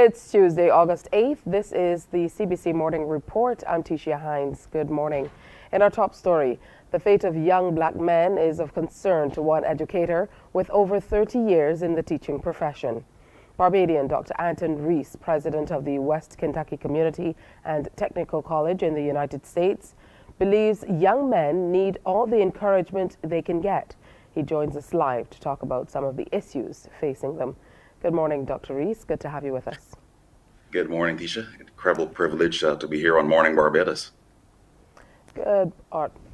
It's Tuesday, August 8th. This is the CBC Morning Report. I'm Tisha Hines. Good morning. In our top story, the fate of young black men is of concern to one educator with over 30 years in the teaching profession. Barbadian Dr. Anton Reese, president of the West Kentucky Community and Technical College in the United States, believes young men need all the encouragement they can get. He joins us live to talk about some of the issues facing them. Good morning, Dr. Reese. Good to have you with us. Good morning, Tisha. Incredible privilege to be here on Morning Barbados. Good.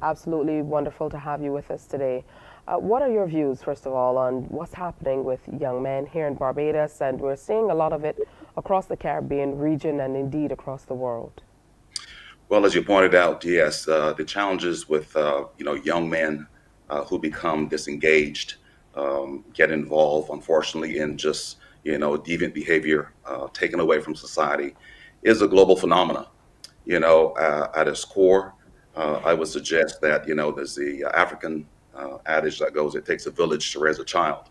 Absolutely wonderful to have you with us today. What are your views, first of all, on what's happening with young men here in Barbados? And we're seeing a lot of it across the Caribbean region and indeed across the world. Well, as you pointed out, yes, the challenges with young men who become disengaged, get involved, unfortunately, in just deviant behavior, taken away from society, is a global phenomena. At its core, I would suggest that there's the African adage that goes, "It takes a village to raise a child."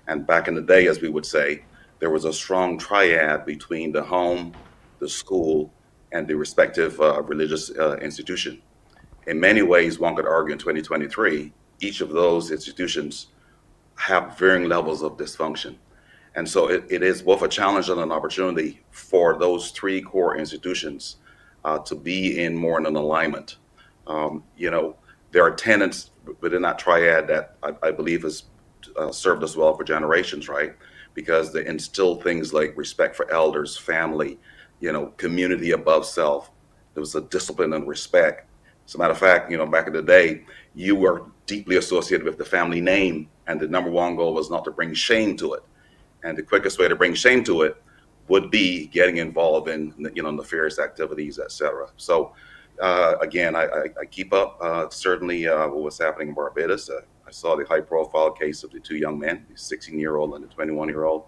And back in the day, as we would say, there was a strong triad between the home, the school, and the respective religious institution. In many ways, one could argue in 2023, each of those institutions have varying levels of dysfunction. And so it is both a challenge and an opportunity for those three core institutions to be in more in an alignment. There are tenets within that triad that I believe has served us well for generations, right? Because they instill things like respect for elders, family, community above self. There was a discipline and respect. As a matter of fact, back in the day, you were deeply associated with the family name, and the number one goal was not to bring shame to it. And the quickest way to bring shame to it would be getting involved in, nefarious activities, etc. So, again, I keep up certainly what was happening in Barbados. I saw the high-profile case of the two young men, the 16-year-old and the 21-year-old.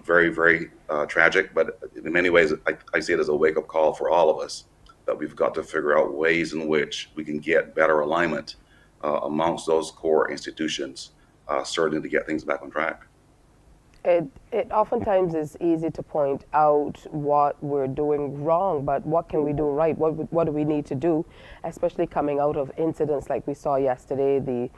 Very, very tragic, but in many ways, I see it as a wake-up call for all of us that we've got to figure out ways in which we can get better alignment amongst those core institutions, certainly to get things back on track. It oftentimes is easy to point out what we're doing wrong, but what can we do right? What do we need to do, especially coming out of incidents like we saw yesterday, the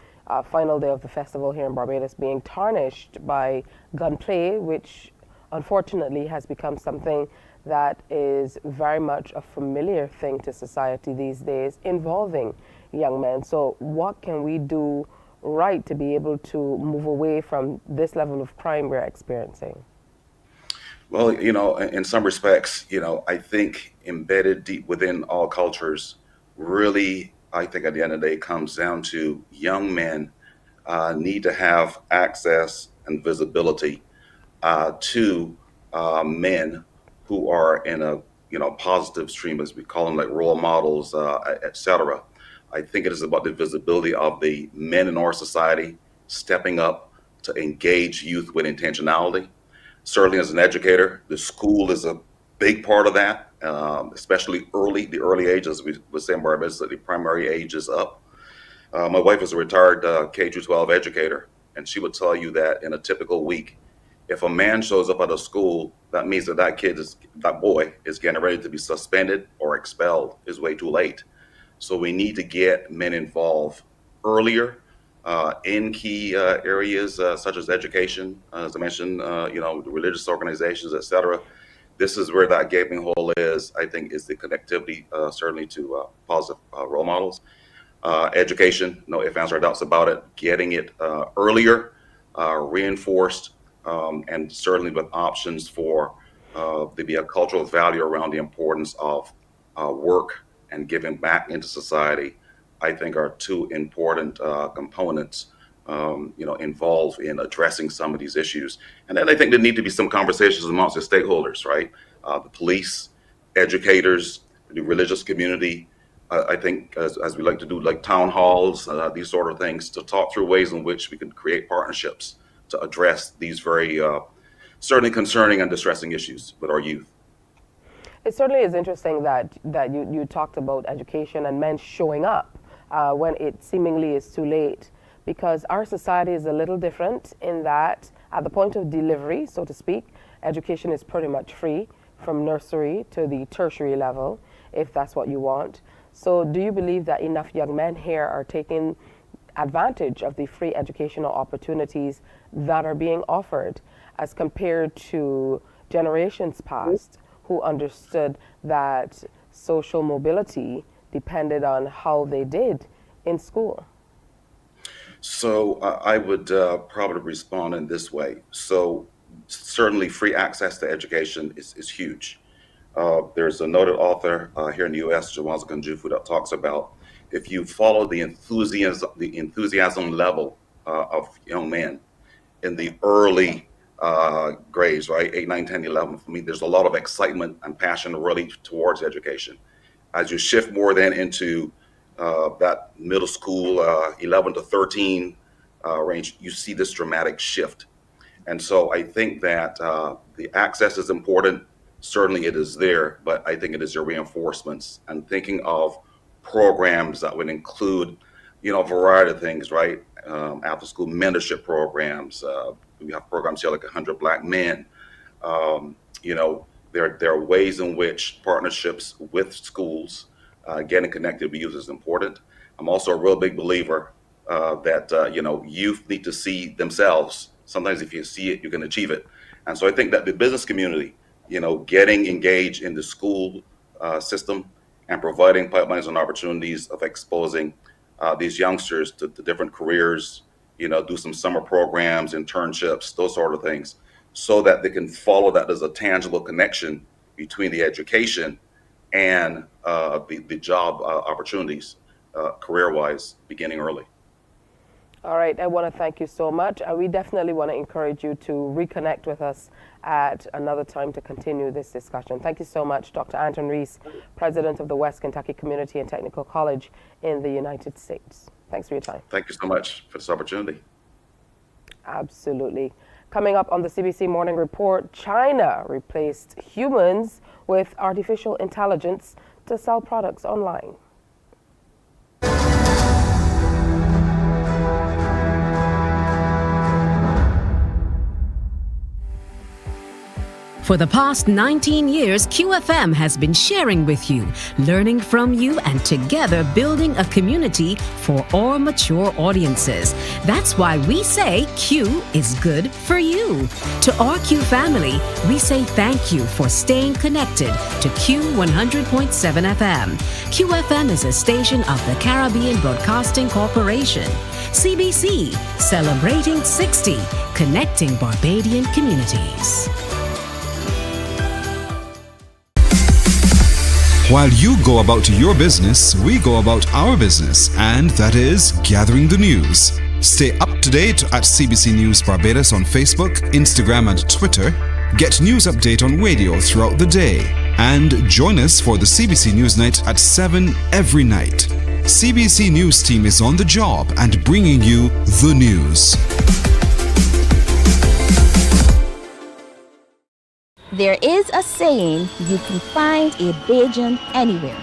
final day of the festival here in Barbados being tarnished by gunplay, which unfortunately has become something that is very much a familiar thing to society these days, involving young men. So what can we do right to be able to move away from this level of crime we're experiencing? Well, in some respects, I think embedded deep within all cultures, really, I think at the end of the day, comes down to young men need to have access and visibility to men who are in a positive stream, as we call them, like role models, etc. I think it is about the visibility of the men in our society stepping up to engage youth with intentionality. Certainly, as an educator, the school is a big part of that, especially the early ages. We would say in Barbados that the primary age is up. My wife is a retired K through 12 educator, and she would tell you that in a typical week, if a man shows up at a school, that means that that boy is getting ready to be suspended or expelled. Is way too late. So we need to get men involved earlier in key areas such as education, as I mentioned, the religious organizations, etc. This is where that gaping hole is. I think is the connectivity certainly to positive role models. Education, no ifs, ands, or doubts about it. Getting it earlier, reinforced, and certainly with options for there be a cultural value around the importance of work and giving back into society, I think are two important components, involved in addressing some of these issues. And then I think there need to be some conversations amongst the stakeholders, right? The police, educators, the religious community. I think as we like to do, like town halls, these sort of things, to talk through ways in which we can create partnerships to address these very certainly concerning and distressing issues with our youth. It certainly is interesting that you talked about education and men showing up when it seemingly is too late, because our society is a little different in that at the point of delivery, so to speak, education is pretty much free from nursery to the tertiary level, if that's what you want. So do you believe that enough young men here are taking advantage of the free educational opportunities that are being offered as compared to generations past who understood that social mobility depended on how they did in school? So I would probably respond in this way. So certainly free access to education is huge. There's a noted author here in the U.S., Jawaza Kanjufu, that talks about if you follow the enthusiasm level of young men in the early grades, right, 8, 9, 10, 11. For me, there's a lot of excitement and passion really towards education. As you shift more then into that middle school, 11 to 13 range, you see this dramatic shift. And so I think that the access is important. Certainly it is there, but I think it is your reinforcements and thinking of programs that would include, a variety of things, right? After school mentorship programs. We have programs here like 100 Black Men. Um, you know, there are ways in which partnerships with schools, getting connected with youth is important. I'm also a real big believer that youth need to see themselves. Sometimes if you see it, you can achieve it. And so I think that the business community, getting engaged in the school system and providing pipelines and opportunities of exposing these youngsters to different careers, do some summer programs, internships, those sort of things, so that they can follow that there's a tangible connection between the education and the job opportunities, career-wise, beginning early. All right, I want to thank you so much. We definitely want to encourage you to reconnect with us at another time to continue this discussion. Thank you so much, Dr. Anton Reese, President of the West Kentucky Community and Technical College in the United States. Thanks for your time. Thank you so much for this opportunity. Absolutely. Coming up on the CBC Morning Report, China replaced humans with artificial intelligence to sell products online. For the past 19 years, QFM has been sharing with you, learning from you, and together building a community for all mature audiences. That's why we say Q is good for you. To our Q family, we say thank you for staying connected to Q 100.7 FM. QFM is a station of the Caribbean Broadcasting Corporation. CBC, celebrating 60, connecting Barbadian communities. While you go about your business, we go about our business, and that is gathering the news. Stay up to date at CBC News Barbados on Facebook, Instagram, and Twitter. Get news update on radio throughout the day. And join us for the CBC News Night at 7 every night. CBC News team is on the job and bringing you the news. There is a saying, you can find a Bajan anywhere.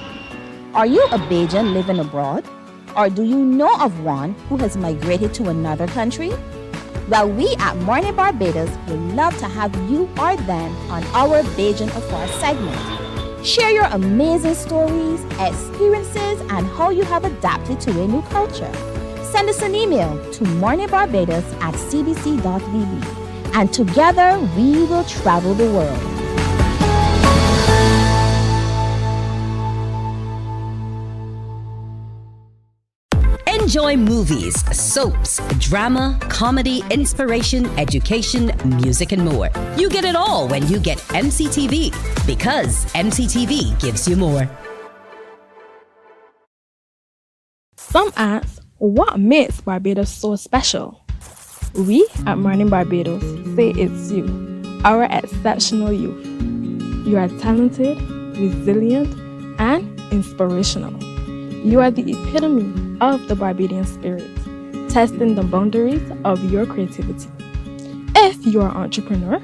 Are you a Bajan living abroad? Or do you know of one who has migrated to another country? Well, we at Mornin Barbados would love to have you or them on our Bajan Afar segment. Share your amazing stories, experiences, and how you have adapted to a new culture. Send us an email to morninbarbados@cbc.vb. And together we will travel the world. Enjoy movies, soaps, drama, comedy, inspiration, education, music, and more. You get it all when you get MCTV, because MCTV gives you more. Some ask, what makes Barbados so special? We at Mornin Barbados say it's you, our exceptional youth. You are talented, resilient, and inspirational. You are the epitome of the Barbadian spirit, testing the boundaries of your creativity. If you are an entrepreneur,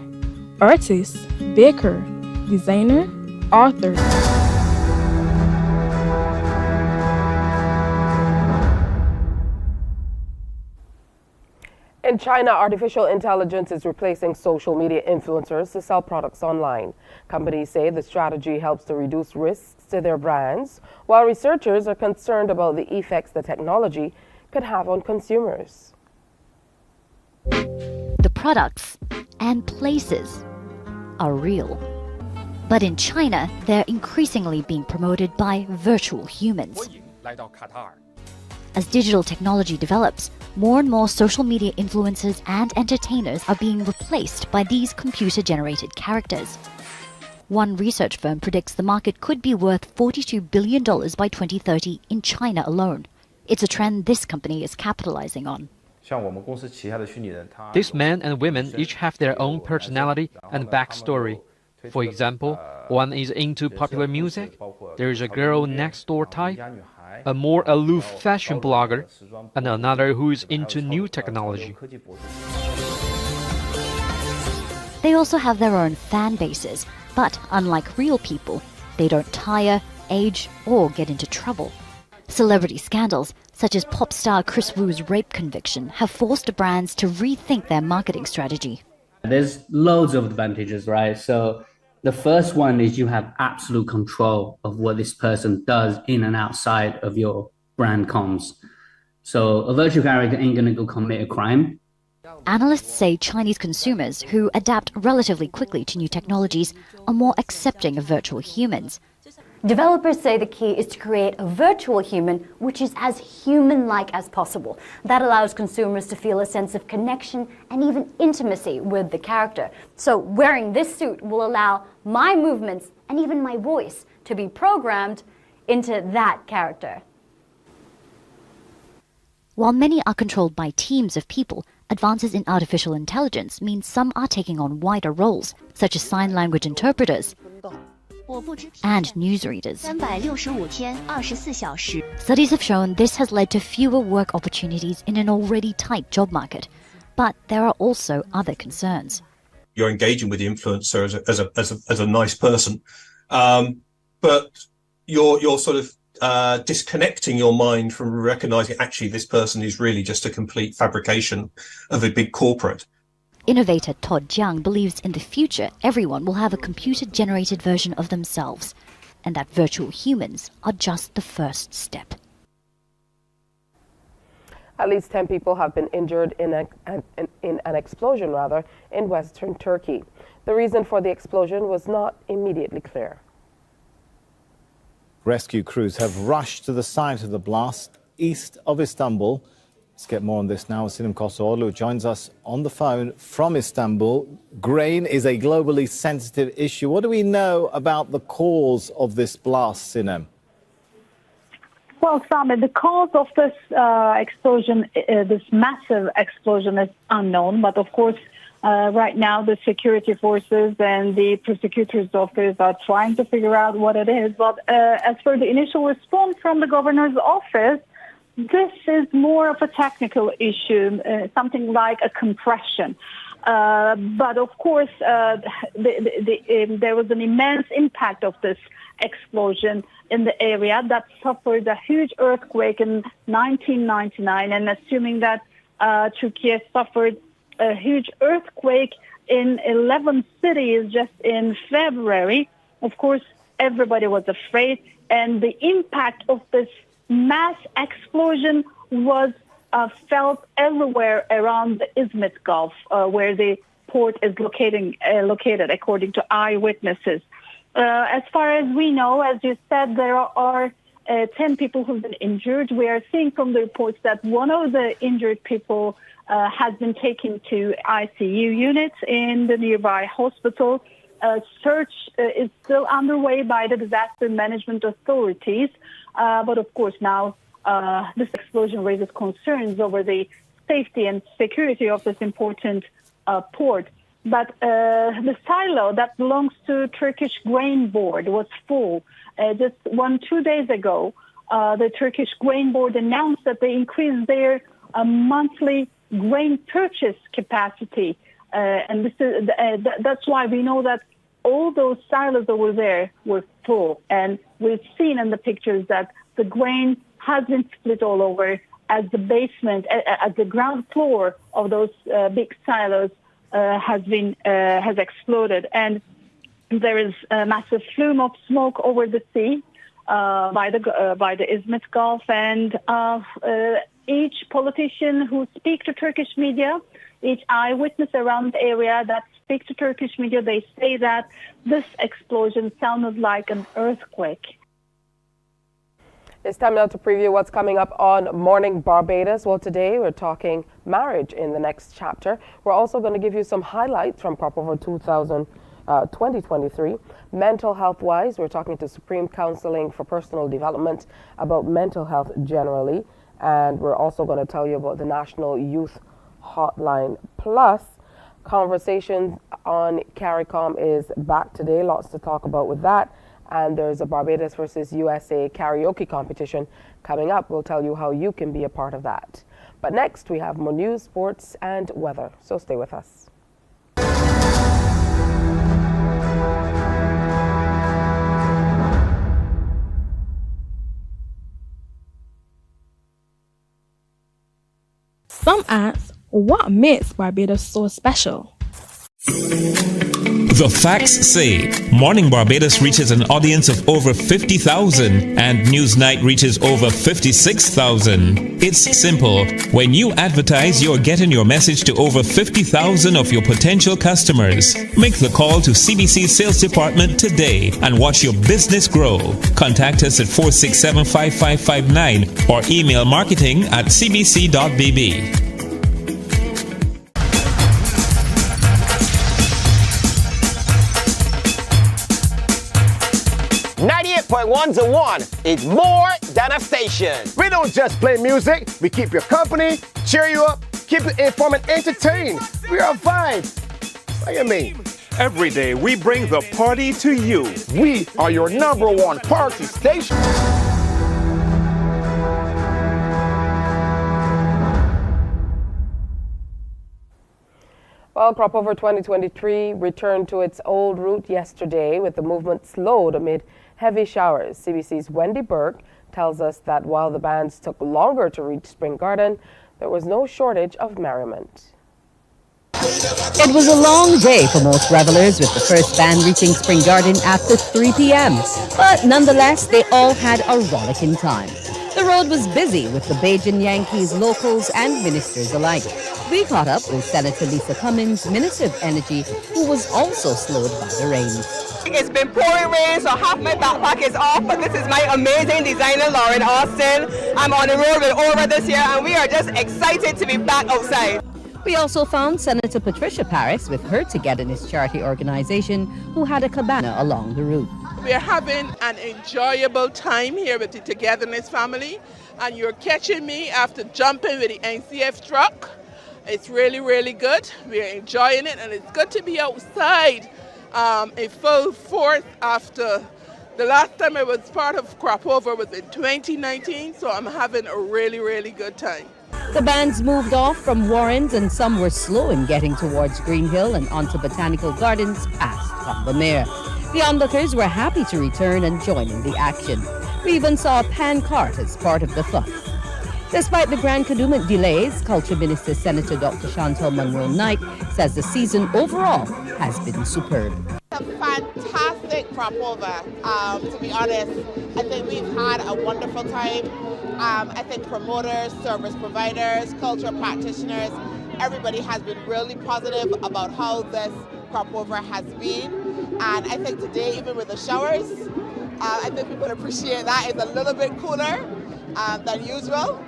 artist, baker, designer, author, In China, artificial intelligence is replacing social media influencers to sell products online. Companies say the strategy helps to reduce risks to their brands, while researchers are concerned about the effects the technology could have on consumers. The products and places are real. But in China, they're increasingly being promoted by virtual humans. As digital technology develops, more and more social media influencers and entertainers are being replaced by these computer-generated characters. One research firm predicts the market could be worth $42 billion by 2030 in China alone. It's a trend this company is capitalizing on. These men and women each have their own personality and backstory. For example, one is into popular music, there is a girl next door type, a more aloof fashion blogger, and another who is into new technology. They also have their own fan bases, but unlike real people, they don't tire, age, or get into trouble. Celebrity scandals, such as pop star Chris Wu's rape conviction, have forced brands to rethink their marketing strategy. There's loads of advantages, right? So the first one is you have absolute control of what this person does in and outside of your brand comms. So a virtual character ain't going to go commit a crime. Analysts say Chinese consumers, who adapt relatively quickly to new technologies, are more accepting of virtual humans. Developers say the key is to create a virtual human which is as human-like as possible. That allows consumers to feel a sense of connection and even intimacy with the character. So wearing this suit will allow my movements and even my voice to be programmed into that character. While many are controlled by teams of people, advances in artificial intelligence mean some are taking on wider roles, such as sign language interpreters and newsreaders. Studies have shown this has led to fewer work opportunities in an already tight job market. But there are also other concerns. You're engaging with the influencer as a nice person, but you're sort of disconnecting your mind from recognizing actually this person is really just a complete fabrication of a big corporate. Innovator Todd Jiang believes in the future everyone will have a computer-generated version of themselves, and that virtual humans are just the first step. At least 10 people have been injured in an explosion in western Turkey. The reason for the explosion was not immediately clear. Rescue crews have rushed to the site of the blast east of Istanbul. Let's get more on this now. Sinem Kosoğlu joins us on the phone from Istanbul. Grain is a globally sensitive issue. What do we know about the cause of this blast, Sinem? Well, Sami, the cause of this explosion, this massive explosion, is unknown. But of course, right now the security forces and the prosecutor's office are trying to figure out what it is. But as for the initial response from the governor's office, this is more of a technical issue, something like a compression. But of course, there was an immense impact of this explosion in the area that suffered a huge earthquake in 1999. And assuming that Turkey suffered a huge earthquake in 11 cities just in February, of course, everybody was afraid. And the impact of this mass explosion was felt everywhere around the Izmit Gulf, where the port is located, according to eyewitnesses. As far as we know, as you said, there are 10 people who've been injured. We are seeing from the reports that one of the injured people has been taken to ICU units in the nearby hospital. Search is still underway by the disaster management authorities. But of course, now this explosion raises concerns over the safety and security of this important port. But the silo that belongs to Turkish Grain Board was full. Just 2 days ago, the Turkish Grain Board announced that they increased their monthly grain purchase capacity. And this is, that's why we know that all those silos over there were full. And we've seen in the pictures that the grain has been split all over as the basement, at the ground floor of those big silos has exploded, and there is a massive flume of smoke over the sea by the Izmit Gulf, and each politician who speaks to Turkish media, each eyewitness around the area that speaks to Turkish media, they say that this explosion sounded like an earthquake. It's time now to preview what's coming up on Morning Barbados. Well, today we're talking marriage in the next chapter. We're also going to give you some highlights from Cropover 2023. Mental health-wise, we're talking to Supreme Counseling for Personal Development about mental health generally. And we're also going to tell you about the National Youth Hotline. Plus, conversation on CARICOM is back today. Lots to talk about with that. And there's a Barbados versus USA karaoke competition coming up. We'll tell you how you can be a part of that. But next, we have more news, sports, and weather. So stay with us. Some ask, what makes Barbados so special? The facts say Morning Barbados reaches an audience of over 50,000 and Newsnight reaches over 56,000. It's simple. When you advertise, you're getting your message to over 50,000 of your potential customers. Make the call to CBC Sales Department today and watch your business grow. Contact us at 467-5559 or email marketing@cbc.bb. 98.1 to 1 is more than a station. We don't just play music, we keep you company, cheer you up, keep you informed and entertained. We are a vibe. What do you mean? Every day we bring the party to you. We are your #1 party station. Well, Cropover 2023 returned to its old route yesterday with the movement slowed amid heavy showers. CBC's Wendy Burke tells us that while the bands took longer to reach Spring Garden, there was no shortage of merriment. It was a long day for most revelers, with the first band reaching Spring Garden after 3 p.m. But nonetheless, they all had a rollicking time. The road was busy with the Bajan Yankees, locals, and ministers alike. We caught up with Senator Lisa Cummins, Minister of Energy, who was also slowed by the rain. It's been pouring rain, so half my backpack is off, but this is my amazing designer, Lauren Austin. I'm on the road with Aura this year, and we are just excited to be back outside. We also found Senator Patricia Paris with her Togetherness charity organization, who had a cabana along the route. We're having an enjoyable time here with the Togetherness family, and you're catching me after jumping with the NCF truck. It's really, really good. We're enjoying it, and it's good to be outside in full force after the last time I was part of Cropover was in 2019, so I'm having a really, really good time. The bands moved off from Warrens, and some were slow in getting towards Green Hill and onto Botanical Gardens past Combermere. The onlookers were happy to return and join in the action. We even saw a pan cart as part of the fun. Despite the Grand Kadooment delays, Culture Minister Senator Dr. Chantal Munro-Knight says the season overall has been superb. It's a fantastic Cropover, to be honest. I think we've had a wonderful time. I think promoters, service providers, cultural practitioners, everybody has been really positive about how this Cropover has been. And I think today, even with the showers, I think people appreciate that. It's a little bit cooler than usual.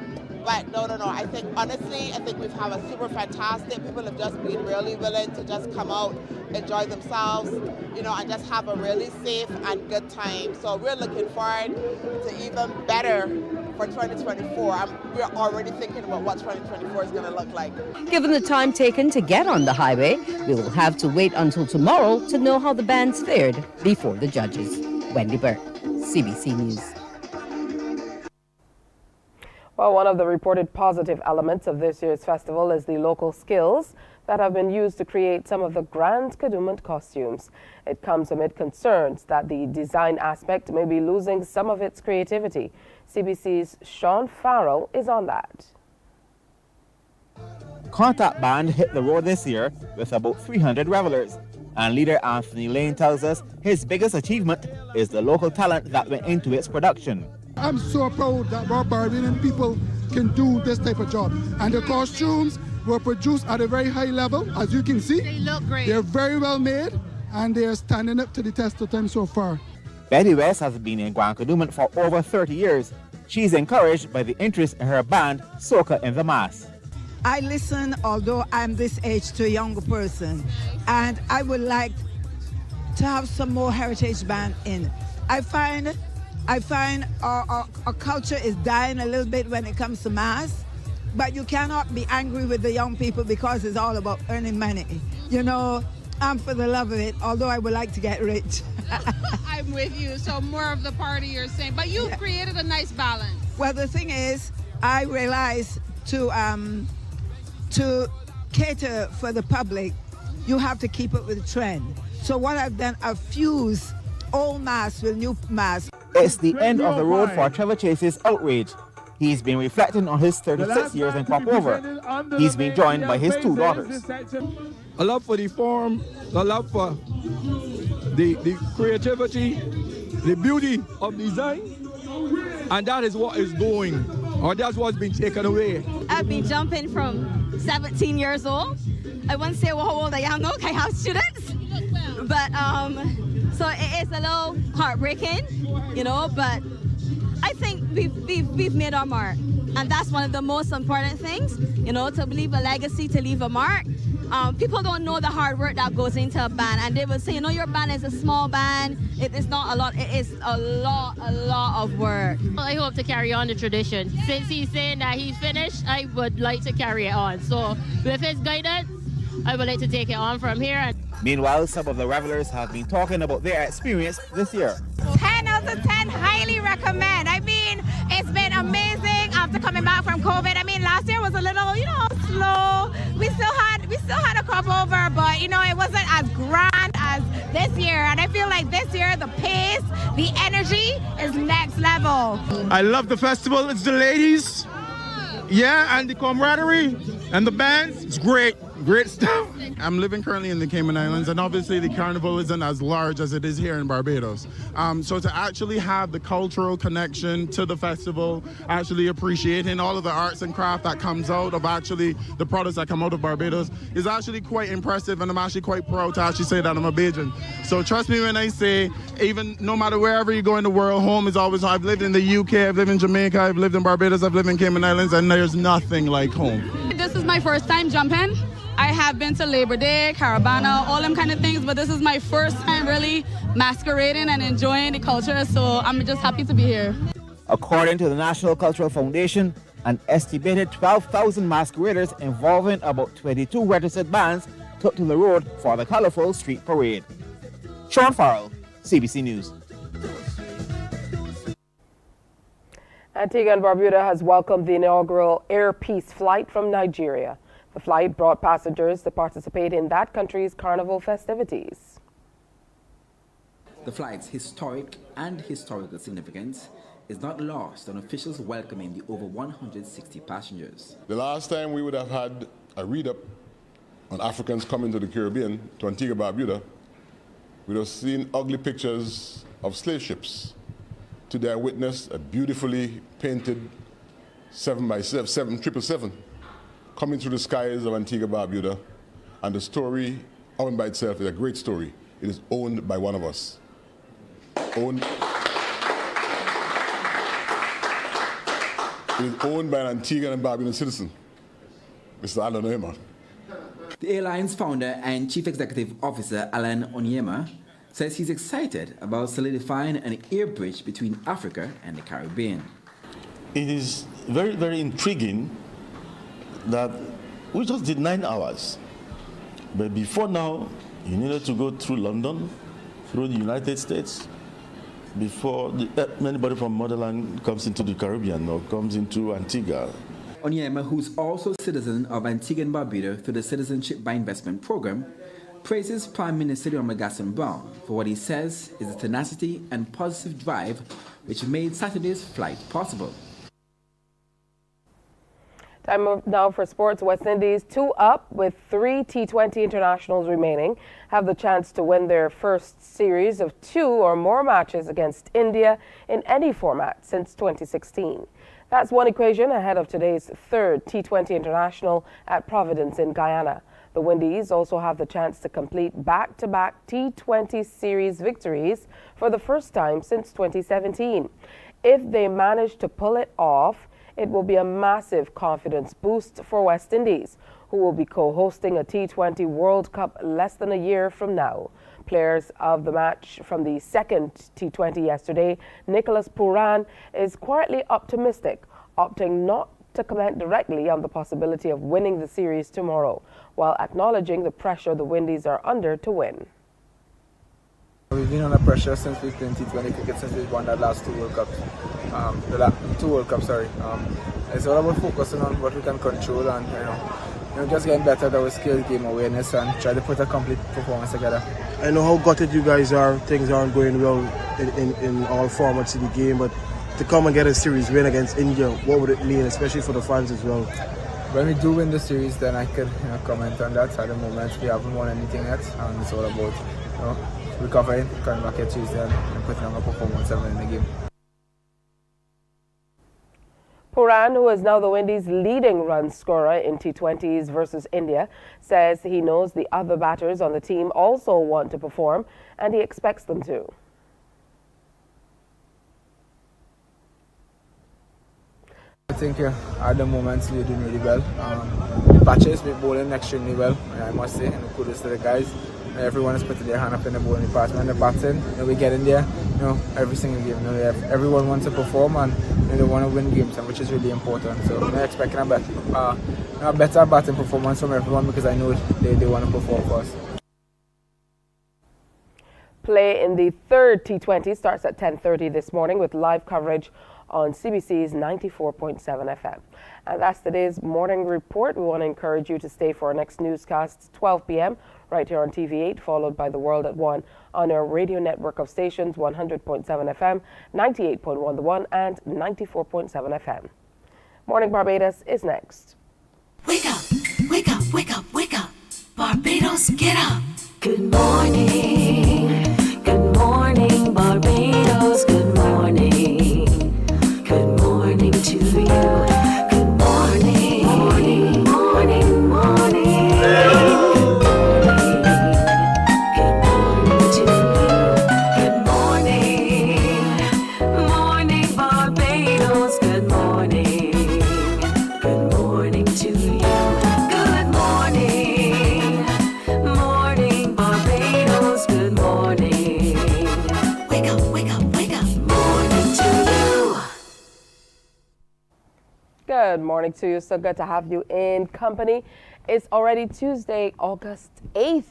But no. I think, honestly, we've had a super fantastic. People have just been really willing to just come out, enjoy themselves, and just have a really safe and good time. So we're looking forward to even better for 2024. We're already thinking about what 2024 is going to look like. Given the time taken to get on the highway, we will have to wait until tomorrow to know how the bands fared before the judges. Wendy Burke, CBC News. Well, one of the reported positive elements of this year's festival is the local skills that have been used to create some of the grand Kadooment costumes. It comes amid concerns that the design aspect may be losing some of its creativity. CBC's Sean Farrell is on that. Contact Band hit the road this year with about 300 revelers, and leader Anthony Lane tells us his biggest achievement is the local talent that went into its production. I'm so proud that our Barbadian people can do this type of job, and the costumes were produced at a very high level, as you can see. They look great. They're very well made, and they are standing up to the test of time so far. Betty West has been in Grand Kadooment for over 30 years. She's encouraged by the interest in her band, Soca in the Mass. I listen, although I'm this age, to a younger person, and I would like to have some more heritage band in. I find our culture is dying a little bit when it comes to mass, but you cannot be angry with the young people because it's all about earning money. You know, I'm for the love of it, although I would like to get rich. I'm with you, so more of the party you're saying, but you created a nice balance. Well, the thing is, I realized to cater for the public, you have to keep up with the trend. So what I've done, I've fused old mass with new mass. It's the end of the road for Trevor Chase's outrage. He's been reflecting on his 36 years in Cropover. He's been joined by his two daughters. A love for the form, a love for the creativity, the beauty of design, and that is what is going, or that's what's been taken away. I've been jumping from 17 years old. I won't say how old I am now, I have students. But so it is a little heartbreaking, you know, but I think we've made our mark. And that's one of the most important things, you know, to leave a legacy, to leave a mark. People don't know the hard work that goes into a band, and they will say, you know, your band is a small band. It is not a lot. It is a lot of work. I hope to carry on the tradition. Since he's saying that he's finished, I would like to carry it on. So with his guidance, I would like to take it on from here. Meanwhile, some of the revelers have been talking about their experience this year. 10 out of 10, highly recommend. I mean, it's been amazing after coming back from COVID. I mean, last year was a little, you know, slow. We still had a Cropover, but you know, it wasn't as grand as this year. And I feel like this year, the pace, the energy is next level. I love the festival. It's the ladies, yeah, and the camaraderie and the bands. It's great. Great stuff. I'm living currently in the Cayman Islands, and obviously the carnival isn't as large as it is here in Barbados. So to actually have the cultural connection to the festival, actually appreciating all of the arts and craft that comes out of actually the products that come out of Barbados is actually quite impressive, and I'm actually quite proud to actually say that I'm a Bajan. So trust me when I say, even no matter wherever you go in the world, home is always home. I've lived in the UK, I've lived in Jamaica, I've lived in Barbados, I've lived in Cayman Islands, and there's nothing like home. This is my first time jumping. I have been to Labor Day, Caravana, all them kind of things, but this is my first time really masquerading and enjoying the culture, so I'm just happy to be here. According to the National Cultural Foundation, an estimated 12,000 masqueraders involving about 22 registered bands took to the road for the colorful street parade. Sean Farrell, CBC News. Antigua and Barbuda has welcomed the inaugural Air Peace flight from Nigeria. The flight brought passengers to participate in that country's carnival festivities. The flight's historic and historical significance is not lost on officials welcoming the over 160 passengers. The last time we would have had a read-up on Africans coming to the Caribbean, to Antigua Barbuda, we would have seen ugly pictures of slave ships. Today I witnessed a beautifully painted 777 coming through the skies of Antigua Barbuda, and the story, owned by itself, is a great story. It is owned by one of us. It is owned by an Antiguan and Barbudan citizen, Mr. Alan Onyema. The airline's founder and chief executive officer, Alan Onyema, says he's excited about solidifying an air bridge between Africa and the Caribbean. It is very, very intriguing that we just did 9 hours. But before now, you needed to go through London, through the United States, before anybody from motherland comes into the Caribbean or comes into Antigua. Onyema, who's also a citizen of Antigua and Barbados through the Citizenship by Investment Program, praises Prime Minister Gaston Brown for what he says is the tenacity and positive drive which made Saturday's flight possible. Time now for sports. West Indies, 2 up with 3 T20 internationals remaining, have the chance to win their first series of 2 or more matches against India in any format since 2016. That's one equation ahead of today's 3rd T20 international at Providence in Guyana. The Windies also have the chance to complete back-to-back T20 series victories for the first time since 2017. If they manage to pull it off, it will be a massive confidence boost for West Indies, who will be co-hosting a T20 World Cup less than a year from now. Players of the match from the second T20 yesterday, Nicholas Pooran, is quietly optimistic, opting not to comment directly on the possibility of winning the series tomorrow, while acknowledging the pressure the Windies are under to win. We've been under pressure since we've played T20 cricket, since we've won that last 2 World Cups. It's all about focusing on what we can control and just getting better at our skills, game awareness, and try to put a complete performance together. I know how gutted you guys are. Things aren't going well in all formats of the game, but to come and get a series win against India, what would it mean, especially for the fans as well? When we do win the series, then I could comment on that. At the moment, we haven't won anything yet, and it's all about recovering, coming back here Tuesday and putting on a performance and winning the game. Pooran, who is now the Windies' leading run scorer in T20s versus India, says he knows the other batters on the team also want to perform, and he expects them to. I think at the moment we're doing really well. The batches, we're bowling extremely well, I must say, and kudos to the guys. Everyone is putting their hand up in the bowling department. The batting, we get in there, every single game. Everyone wants to perform and they want to win games, which is really important. So I'm expecting a better batting performance from everyone because I know they want to perform for us. Play in the 3rd T20 starts at 10:30 this morning with live coverage on CBC's 94.7 FM. And that's today's morning report. We want to encourage you to stay for our next newscast, 12 p.m. right here on TV8, followed by The World at 1 on our radio network of stations, 100.7 FM, 98.1 The One, and 94.7 FM. Morning Barbados is next. Wake up, wake up, wake up, wake up. Barbados, get up. Good morning. Good morning, Barbados. Good morning. Good morning to you. Good morning. Morning, morning, morning. Good morning to you. Good morning. Morning, Barbados. Good morning. Good morning to you. Good morning. Morning, Barbados. Good morning. Wake up, wake up, wake up. Morning to you. Good morning to you. So good to have you in company. It's already Tuesday, August 8th,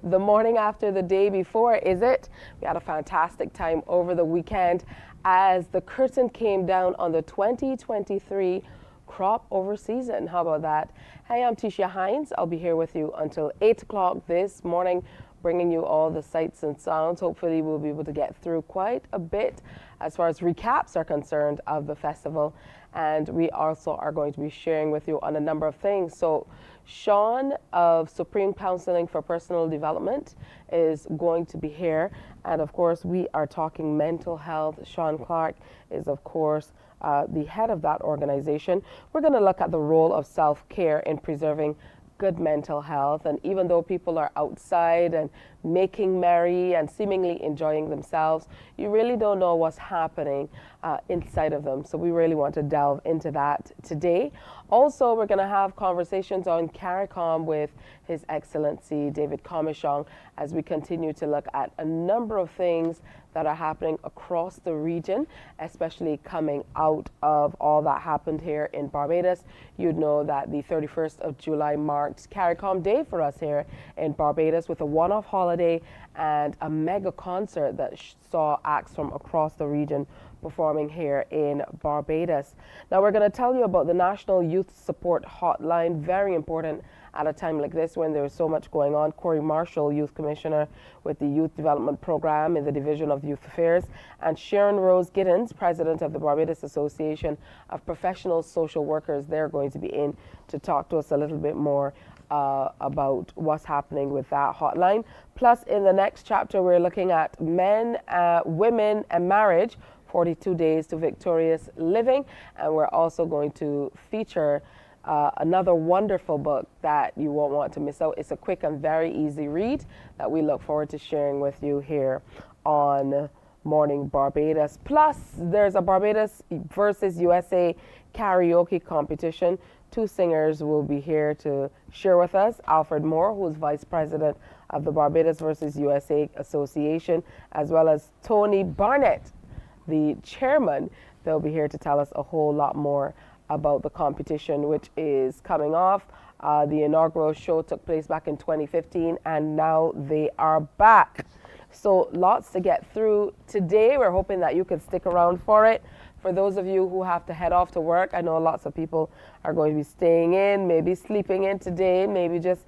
the morning after the day before, is it? We had a fantastic time over the weekend as the curtain came down on the 2023 Cropover season. How about that? Hey, I'm Tisha Hines. I'll be here with you until 8 o'clock this morning, bringing you all the sights and sounds. Hopefully we'll be able to get through quite a bit as far as recaps are concerned of the festival. And we also are going to be sharing with you on a number of things. So Sean of Supreme Counseling for Personal Development is going to be here. And of course, we are talking mental health. Sean Clark is, of course, the head of that organization. We're going to look at the role of self-care in preserving good mental health. And even though people are outside and making merry and seemingly enjoying themselves, you really don't know what's happening inside of them. So we really want to delve into that today. Also, we're going to have conversations on CARICOM with His Excellency David Comishong as we continue to look at a number of things that are happening across the region, especially coming out of all that happened here in Barbados. You'd know that the 31st of July marked CARICOM Day for us here in Barbados with a one-off holiday holiday and a mega concert that saw acts from across the region performing here in Barbados. Now we're going to tell you about the National Youth Support Hotline, very important at a time like this when there's so much going on. Corey Marshall, Youth Commissioner with the Youth Development Program in the Division of Youth Affairs, and Sharon Rose Giddens, President of the Barbados Association of Professional Social Workers. They're going to be in to talk to us a little bit more about what's happening with that hotline. Plus, in the next chapter, we're looking at men, women, and marriage, 42 Days to Victorious Living. And we're also going to feature another wonderful book that you won't want to miss out. It's a quick and very easy read that we look forward to sharing with you here on Morning Barbados. Plus, there's a Barbados versus USA karaoke competition. Two singers will be here to share with us. Alfred Moore, who's Vice President of the Barbados versus USA Association, as well as Tony Barnett, the chairman. They'll be here to tell us a whole lot more about the competition, which is coming off. The inaugural show took place back in 2015, and now they are back. So lots to get through today. We're hoping that you can stick around for it. For those of you who have to head off to work, I know lots of people are going to be staying in, maybe sleeping in today, maybe just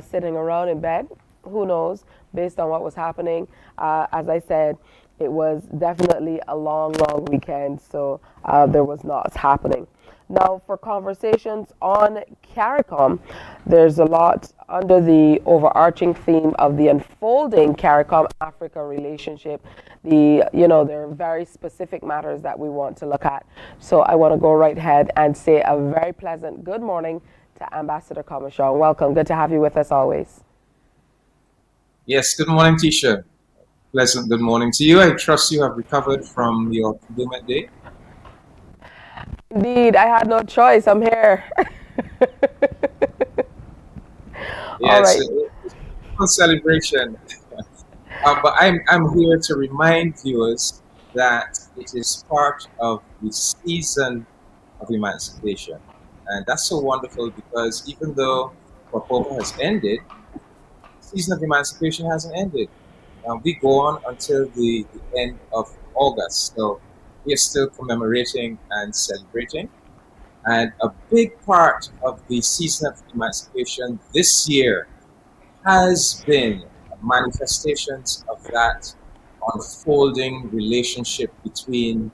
sitting around in bed. Who knows, based on what was happening. As I said, it was definitely a long weekend, so there was lots happening. Now, for conversations on CARICOM, there's a lot under the overarching theme of the unfolding CARICOM-Africa relationship. There are very specific matters that we want to look at. So I want to go right ahead and say a very pleasant good morning to Ambassador Comishon. Welcome. Good to have you with us always. Yes, good morning, Tisha. Pleasant good morning to you. I trust you have recovered from your Kadooment day. Indeed, I had no choice. I'm here. Yes, it's a celebration. But I'm here to remind viewers that it is part of the season of emancipation. And that's so wonderful because even though Cropover has ended, the season of emancipation hasn't ended. We go on until the end of August. So we are still commemorating and celebrating. And a big part of the season of emancipation this year has been manifestations of that unfolding relationship between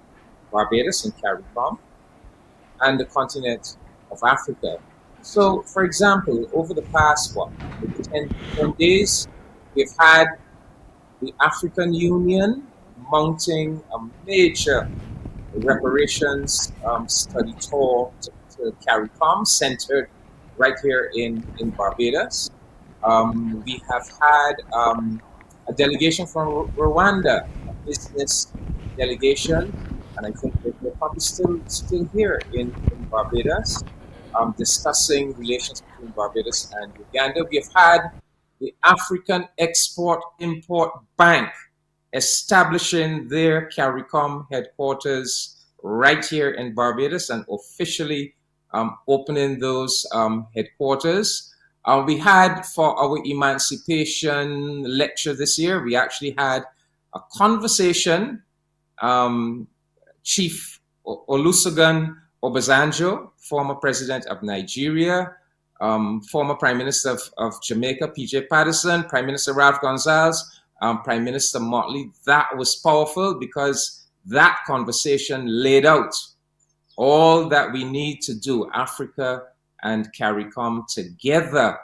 Barbados and CARICOM and the continent of Africa. So, for example, over the past, 10 days, we've had the African Union mounting a major reparations study tour to CARICOM, centered right here in Barbados. We have had a delegation from Rwanda, a business delegation, and I think they're probably still here in Barbados, discussing relations between Barbados and Uganda. We have had the African Export-Import Bank establishing their CARICOM headquarters right here in Barbados and officially opening those headquarters. We had, for our emancipation lecture this year, we actually had a conversation. Chief Olusegun Obasanjo, former president of Nigeria, former Prime Minister of Jamaica, P.J. Patterson, Prime Minister Ralph Gonsalves, Prime Minister Motley. That was powerful because that conversation laid out all that we need to do, Africa and CARICOM together,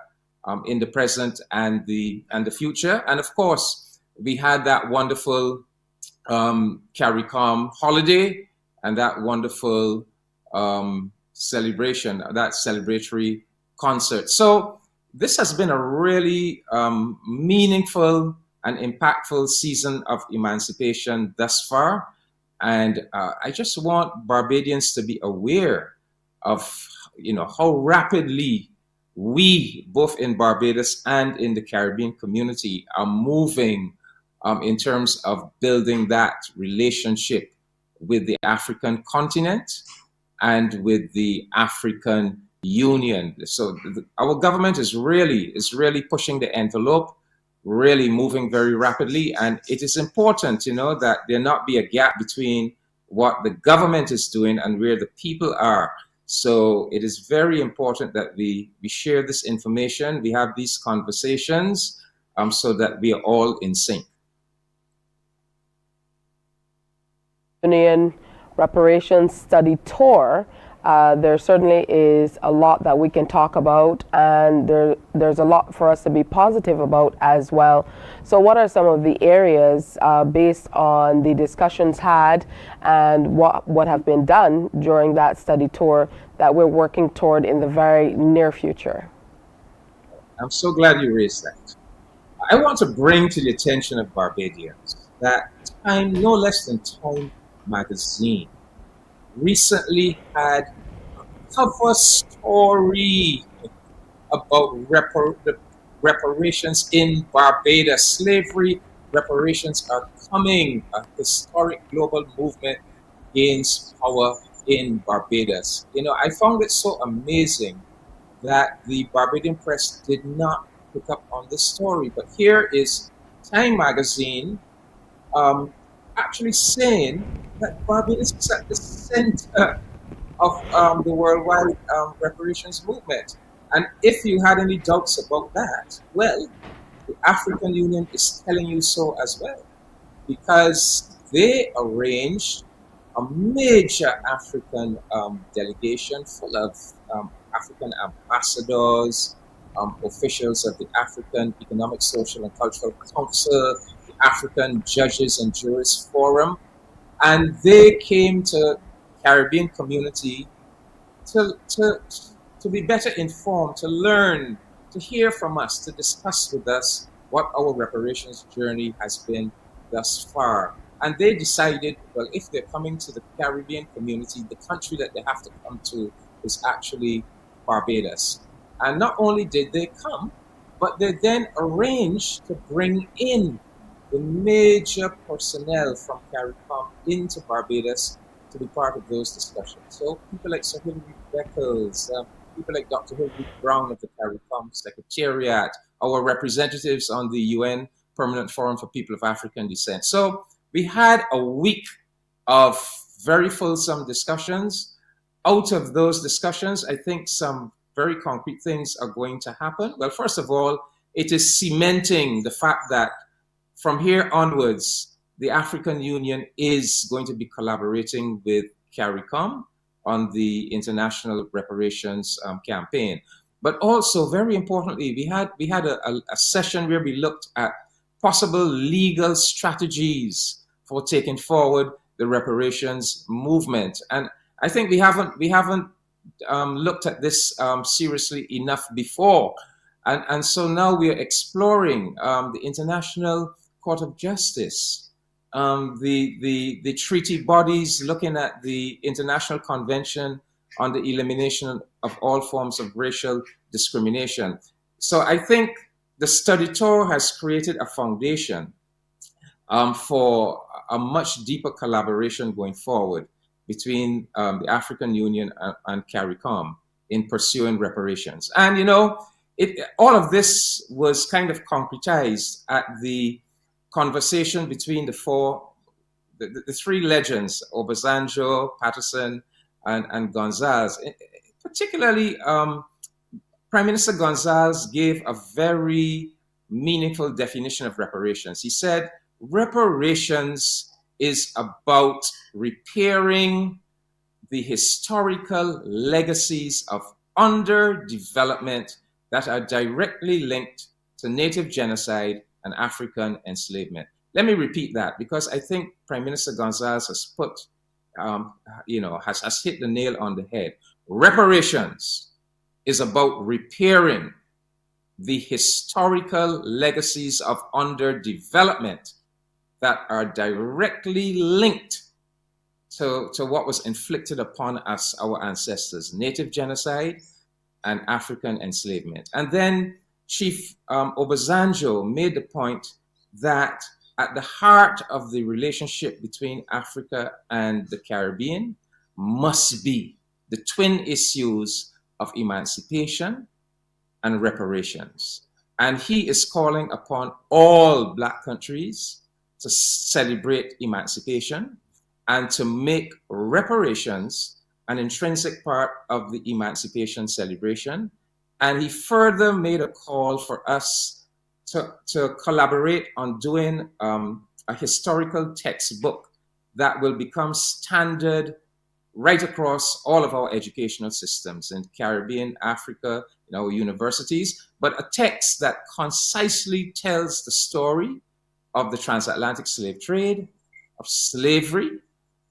in the present and the future. And of course, we had that wonderful CARICOM holiday and that wonderful celebration, that celebratory concert. So this has been a really meaningful and impactful season of emancipation thus far. And I just want Barbadians to be aware of, how rapidly we, both in Barbados and in the Caribbean community, are moving in terms of building that relationship with the African continent and with the African Union. So our government is really pushing the envelope. really moving very rapidly. And it is important, that there not be a gap between what the government is doing and where the people are. So it is very important that we share this information, we have these conversations, so that we are all in sync. Union Reparations Study Tour. There certainly is a lot that we can talk about, and there's a lot for us to be positive about as well. So what are some of the areas based on the discussions had and what have been done during that study tour that we're working toward in the very near future? I'm so glad you raised that. I want to bring to the attention of Barbadians that Time, no less than Time magazine, recently had a cover story about reparations in Barbados. Slavery reparations are coming. A historic global movement gains power in Barbados. I found it so amazing that the Barbadian press did not pick up on this story. But here is Time magazine actually saying that Barbados is at the center of the worldwide reparations movement. And if you had any doubts about that, well, the African Union is telling you so as well, because they arranged a major African delegation full of African ambassadors, officials of the African Economic, Social and Cultural Council, the African Judges and Jurists Forum, and they came to Caribbean community to be better informed, to learn, to hear from us, to discuss with us what our reparations journey has been thus far. And they decided, well, if they're coming to the Caribbean community, the country that they have to come to is actually Barbados. And not only did they come, but they then arranged to bring in the major personnel from CARICOM into Barbados to be part of those discussions. So people like Sir Hilary Beckles, people like Dr. Hilary Brown of the CARICOM Secretariat, our representatives on the UN Permanent Forum for People of African Descent. So we had a week of very fulsome discussions. Out of those discussions, I think some very concrete things are going to happen. Well, first of all, it is cementing the fact that from here onwards, the African Union is going to be collaborating with CARICOM on the international reparations campaign. But also, very importantly, we had a session where we looked at possible legal strategies for taking forward the reparations movement. And I think we haven't looked at this seriously enough before. And so now we are exploring the International Court of Justice, the treaty bodies, looking at the International Convention on the Elimination of All Forms of Racial Discrimination. So I think the study tour has created a foundation for a much deeper collaboration going forward between the African Union and CARICOM in pursuing reparations. And all of this was kind of concretized at the conversation between the three legends, Obasanjo, Patterson, and Gonzalez. Particularly, Prime Minister Gonzalez gave a very meaningful definition of reparations. He said, reparations is about repairing the historical legacies of underdevelopment that are directly linked to native genocide and African enslavement. Let me repeat that, because I think Prime Minister Gonzalez has put, has hit the nail on the head. Reparations is about repairing the historical legacies of underdevelopment that are directly linked to what was inflicted upon us, our ancestors, native genocide and African enslavement. And then Chief Obasanjo made the point that at the heart of the relationship between Africa and the Caribbean must be the twin issues of emancipation and reparations. And he is calling upon all Black countries to celebrate emancipation and to make reparations an intrinsic part of the emancipation celebration. And he further made a call for us to collaborate on doing a historical textbook that will become standard right across all of our educational systems in Caribbean, Africa, in our universities, but a text that concisely tells the story of the transatlantic slave trade, of slavery,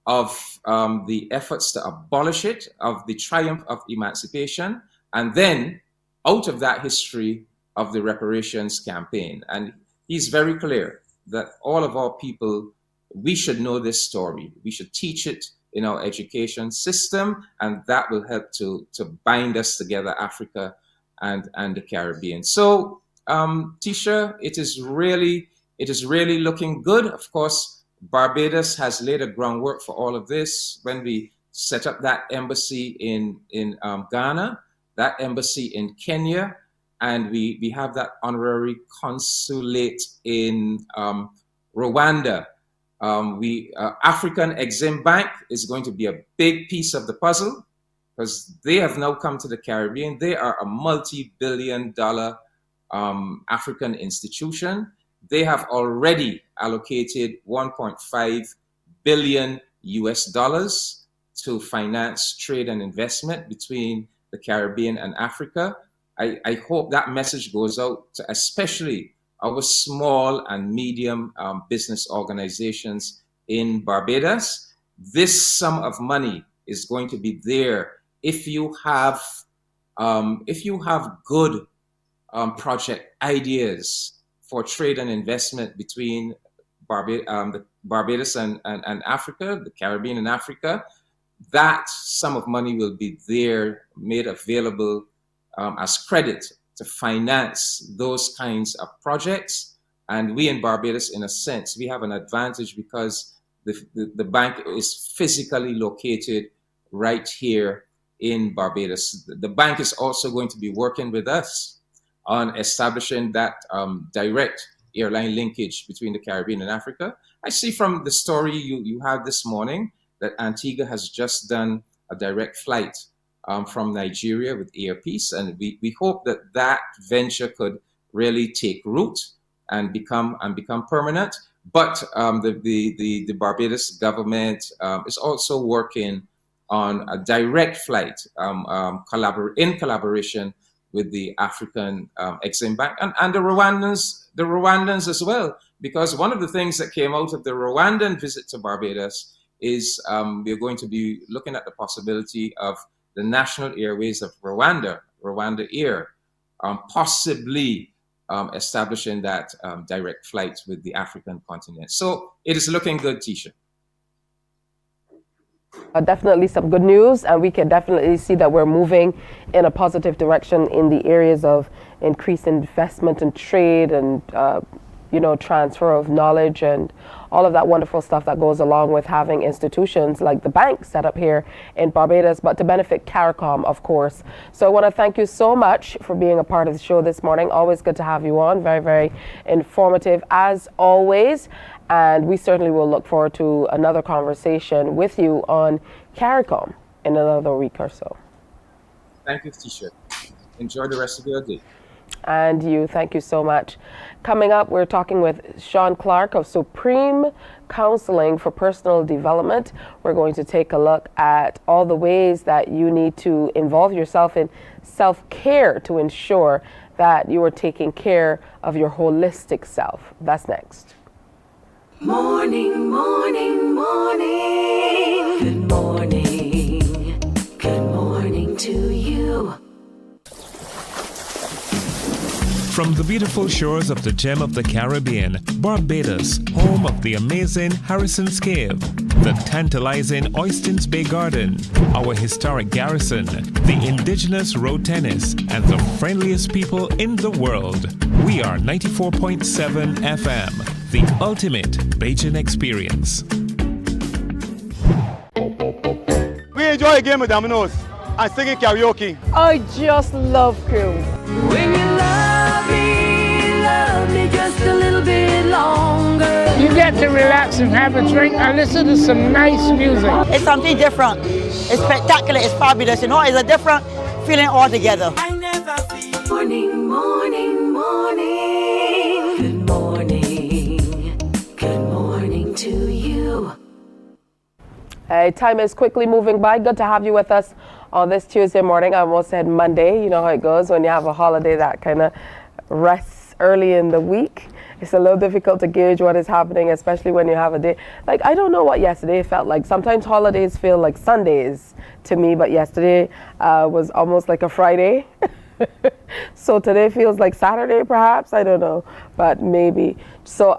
of the efforts to abolish it, of the triumph of emancipation, and then out of that history of the reparations campaign. And he's very clear that all of our people, we should know this story. We should teach it in our education system, and that will help to bind us together, Africa and the Caribbean. So, Tisha, it is really looking good. Of course, Barbados has laid a groundwork for all of this when we set up that embassy in Ghana, that embassy in Kenya, and we have that honorary consulate in Rwanda. African Exim Bank is going to be a big piece of the puzzle because they have now come to the Caribbean. They are a multi-billion-dollar African institution. They have already allocated $1.5 billion to finance trade and investment between the Caribbean and Africa. I hope that message goes out to especially our small and medium business organizations in Barbados. This sum of money is going to be there if you have good project ideas for trade and investment between Barbados and Africa, the Caribbean and Africa. That sum of money will be there, made available as credit to finance those kinds of projects. And we in Barbados, in a sense, we have an advantage because the bank is physically located right here in Barbados. The bank is also going to be working with us on establishing that direct airline linkage between the Caribbean and Africa. I see from the story you had this morning that Antigua has just done a direct flight from Nigeria with Airpeace, and we hope that venture could really take root and become permanent. But the Barbados government is also working on a direct flight in collaboration with the African Exim Bank and the Rwandans as well, because one of the things that came out of the Rwandan visit to Barbados is we're going to be looking at the possibility of the National Airways of Rwanda Air, possibly establishing that direct flight with the African continent. So it is looking good, Tisha. Definitely some good news, and we can definitely see that we're moving in a positive direction in the areas of increased investment and trade and transfer of knowledge and all of that wonderful stuff that goes along with having institutions like the bank set up here in Barbados, but to benefit CARICOM, of course. So I want to thank you so much for being a part of the show this morning. Always good to have you on. Very, very informative as always. And we certainly will look forward to another conversation with you on CARICOM in another week or so. Thank you, Tisha. Enjoy the rest of your day. And you, thank you so much. Coming up, we're talking with Sean Clark of Supreme Counseling for Personal Development. We're going to take a look at all the ways that you need to involve yourself in self-care to ensure that you are taking care of your holistic self. That's next. Morning, morning, morning. Good morning. Good morning to you. From the beautiful shores of the gem of the Caribbean, Barbados, home of the amazing Harrison's Cave, the tantalizing Oystins Bay Garden, our historic garrison, the indigenous road tennis, and the friendliest people in the world. We are 94.7 FM, the ultimate Bajan experience. We enjoy a game of dominoes and singing karaoke. I just love cruise. When you love me. relax and have a drink and listen to some nice music. It's something different. It's spectacular. It's fabulous. You know, it's a different feeling altogether. Morning, morning, morning. Good morning. Good morning to you. Hey, time is quickly moving by. Good to have you with us on this Tuesday morning. I almost said Monday. You know how it goes when you have a holiday that kind of rests early in the week. It's a little difficult to gauge what is happening, especially when you have a day. Like, I don't know what yesterday felt like. Sometimes holidays feel like Sundays to me, but yesterday was almost like a Friday. So today feels like Saturday, perhaps. I don't know, but maybe. So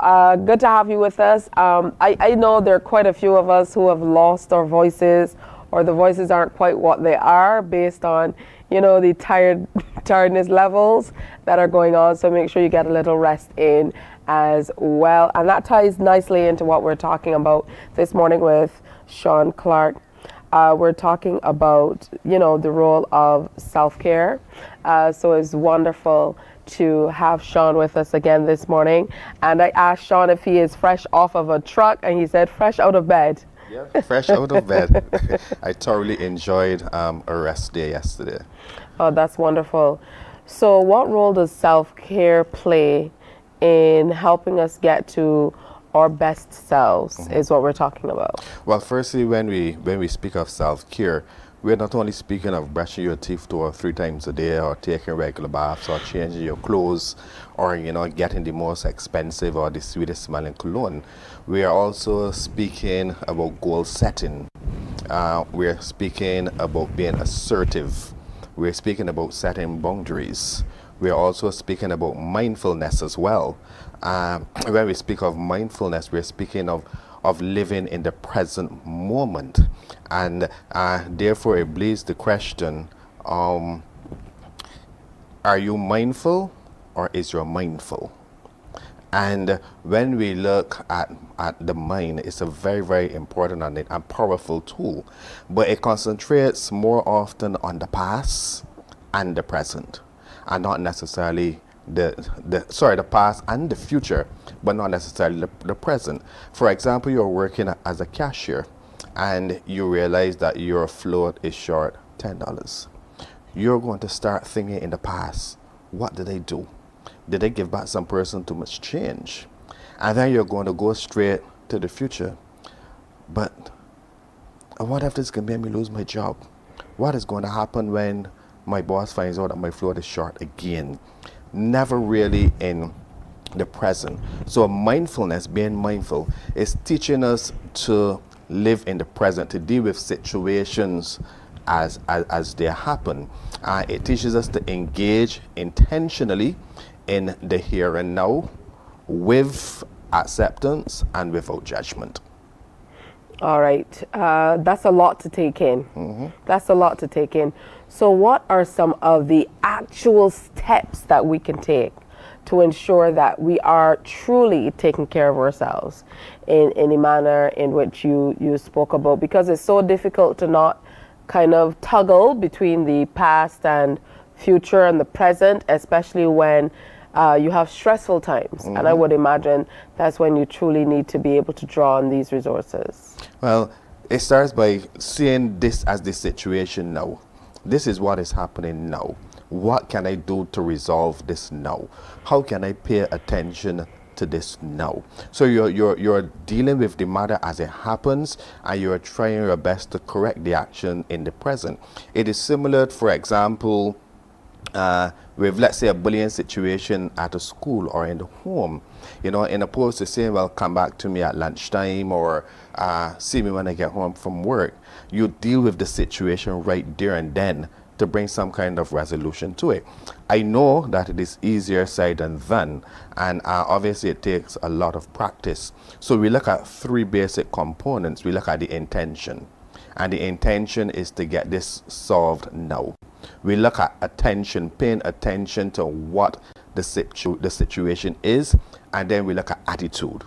good to have you with us. I know there are quite a few of us who have lost our voices, or the voices aren't quite what they are based on, you know, the tiredness levels that are going on. So make sure you get a little rest in as well. And that ties nicely into what we're talking about this morning with Sean Clark. We're talking about, you know, the role of self-care. So it's wonderful to have Sean with us again this morning. And I asked Sean if he is fresh off of a truck, and he said fresh out of bed. Yeah, fresh out of bed. I thoroughly enjoyed a rest day yesterday. Oh, that's wonderful. So what role does self-care play in helping us get to our best selves, is what we're talking about? Well, firstly, when we speak of self-care, we're not only speaking of brushing your teeth 2 or 3 times a day, or taking regular baths, or changing your clothes, or, you know, getting the most expensive or the sweetest smelling cologne. We are also speaking about goal setting. We're speaking about being assertive. We're speaking about setting boundaries. We're also speaking about mindfulness as well. When we speak of mindfulness, we're speaking of living in the present moment. And therefore it bleeds the question, are you mindful, or is your mindful? And when we look at the mind, it's a very, very important and powerful tool, but it concentrates more often on the past and the present, and not necessarily the past and the future, but not necessarily the present. For example, you're working as a cashier and you realize that your float is short $10. You're going to start thinking in the past, what did they do? Did they give back some person too much change? And then you're going to go straight to the future. But what if this can make me lose my job? What is going to happen when my boss finds out that my float is short again? Never really in the present. So mindfulness, being mindful, is teaching us to live in the present, to deal with situations as they happen. It teaches us to engage intentionally in the here and now, with acceptance and without judgment. All right, that's a lot to take in. That's a lot to take in. So what are some of the actual steps that we can take to ensure that we are truly taking care of ourselves in a manner in which you spoke about? Because it's so difficult to not kind of toggle between the past and future and the present, especially when you have stressful times. And I would imagine that's when you truly need to be able to draw on these resources. Well, it starts by seeing this as the situation now. This is what is happening now. What can I do to resolve this now? How can I pay attention to this now? So you're dealing with the matter as it happens, and you're trying your best to correct the action in the present. It is similar, for example, with, let's say, a bullying situation at a school or in the home. You know, in opposed to saying, well, come back to me at lunchtime, or see me when I get home from work, you deal with the situation right there and then to bring some kind of resolution to it. I know that it is easier said than done, and obviously it takes a lot of practice. So we look at 3 basic components. We look at the intention, and the intention is to get this solved now. We look at attention, paying attention to what the situation is, and then we look at attitude.